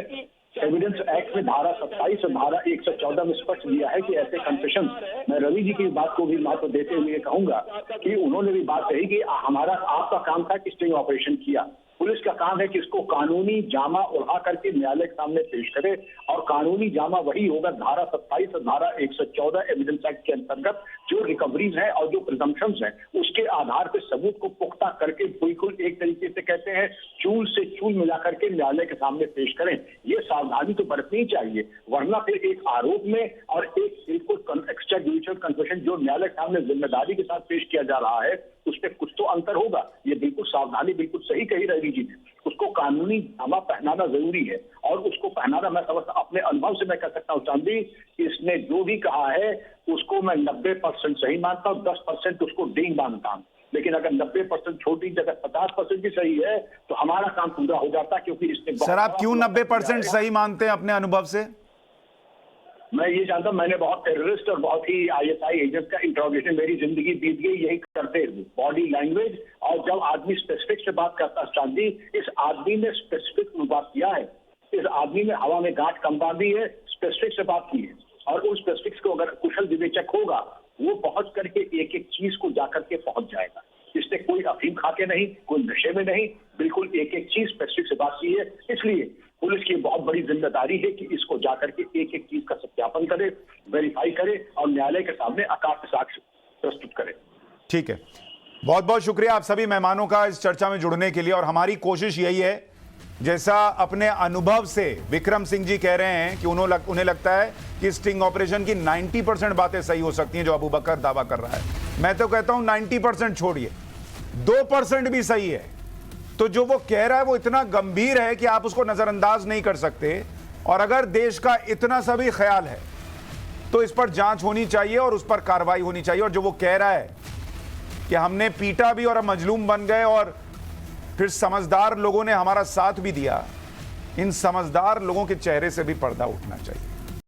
एविडेंस एक्ट में धारा 27 और धारा 114 में स्पष्ट दिया है कि ऐसे कन्फेशन, मैं रवि जी की बात को भी महत्व देते हुए कहूंगा कि उन्होंने भी बात कही कि हमारा आपका काम था कि स्टिंग ऑपरेशन किया। पुलिस का काम है कि इसको कानूनी जामा उड़ा करके न्यायालय के सामने पेश करे, और कानूनी जामा वही होगा धारा 27 और धारा 114 एविडेंस एक्ट के अंतर्गत जो रिकवरीज है और जो प्रिजम्पशंस है उसके आधार पर सबूत को पुख्ता करके बिल्कुल एक तरीके से कहते हैं चूल से चूल मिला करके न्यायालय के सामने पेश करें। ये सावधानी तो बरतनी चाहिए, वरना फिर एक आरोप में और एक बिल्कुल एक्स्ट्रा जुडिशियल कन्फेशन जो न्यायालय के सामने जिम्मेदारी के साथ पेश किया जा रहा है उसमें कुछ तो अंतर होगा। ये बिल्कुल सावधानी बिल्कुल सही कही रवि जी ने। उसको कानूनी जामा पहनाना जरूरी है, और उसको पहनाना मैं समझता अपने अनुभव से मैं कह सकता हूँ चांदी, इसने जो भी कहा है उसको मैं 90% सही मानता हूँ, 10% उसको डींग मानता हूँ। लेकिन अगर 90% छोटी जगह 50% भी सही है तो हमारा काम पूरा हो जाता, क्योंकि इसने सर आप क्यों 90% सही मानते हैं अपने अनुभव से? मैं ये जानता हूं, मैंने बहुत टेररिस्ट और बहुत ही ISI एजेंट का इंट्रोगेशन मेरी जिंदगी बीत गई यही करते हुए, बॉडी लैंग्वेज। और जब आदमी स्पेसिफिक से बात करता है चांदी, इस आदमी ने स्पेसिफिक बात किया है, इस आदमी ने हवा में गांठ कम बांधी है, स्पेसिफिक से बात की है, और उन स्पेसिफिक्स को अगर कुशल विवेचक होगा वो पहुंच करके एक एक चीज को जाकर के पहुंच जाएगा। इसने कोई अफीम खा के नहीं, कोई नशे में नहीं, बिल्कुल एक एक चीज स्पेसिफिक से बात की है। इसलिए पुलिस की बहुत बड़ी जिम्मेदारी है कि इसको जाकर के एक एक चीज का सत्यापन करे, वेरीफाई करे और न्यायालय के सामने अकाट्य साक्ष्य प्रस्तुत करे। ठीक है, बहुत बहुत शुक्रिया आप सभी मेहमानों का इस चर्चा में जुड़ने के लिए। और हमारी कोशिश यही है, जैसा अपने अनुभव से विक्रम सिंह जी कह रहे हैं कि उन्हें लगता है कि स्टिंग ऑपरेशन की 90% बातें सही हो सकती हैं जो अबू बकर दावा कर रहा है। मैं तो कहता हूं 90% छोड़िए, 2% भी सही है तो जो वो कह रहा है वो इतना गंभीर है कि आप उसको नजरअंदाज नहीं कर सकते। और अगर देश का इतना सा भी ख्याल है तो इस पर जांच होनी चाहिए और उस पर कार्रवाई होनी चाहिए। और जो वो कह रहा है कि हमने पीटा भी और हम मजलूम बन गए और फिर समझदार लोगों ने हमारा साथ भी दिया, इन समझदार लोगों के चेहरे से भी पर्दा उठना चाहिए।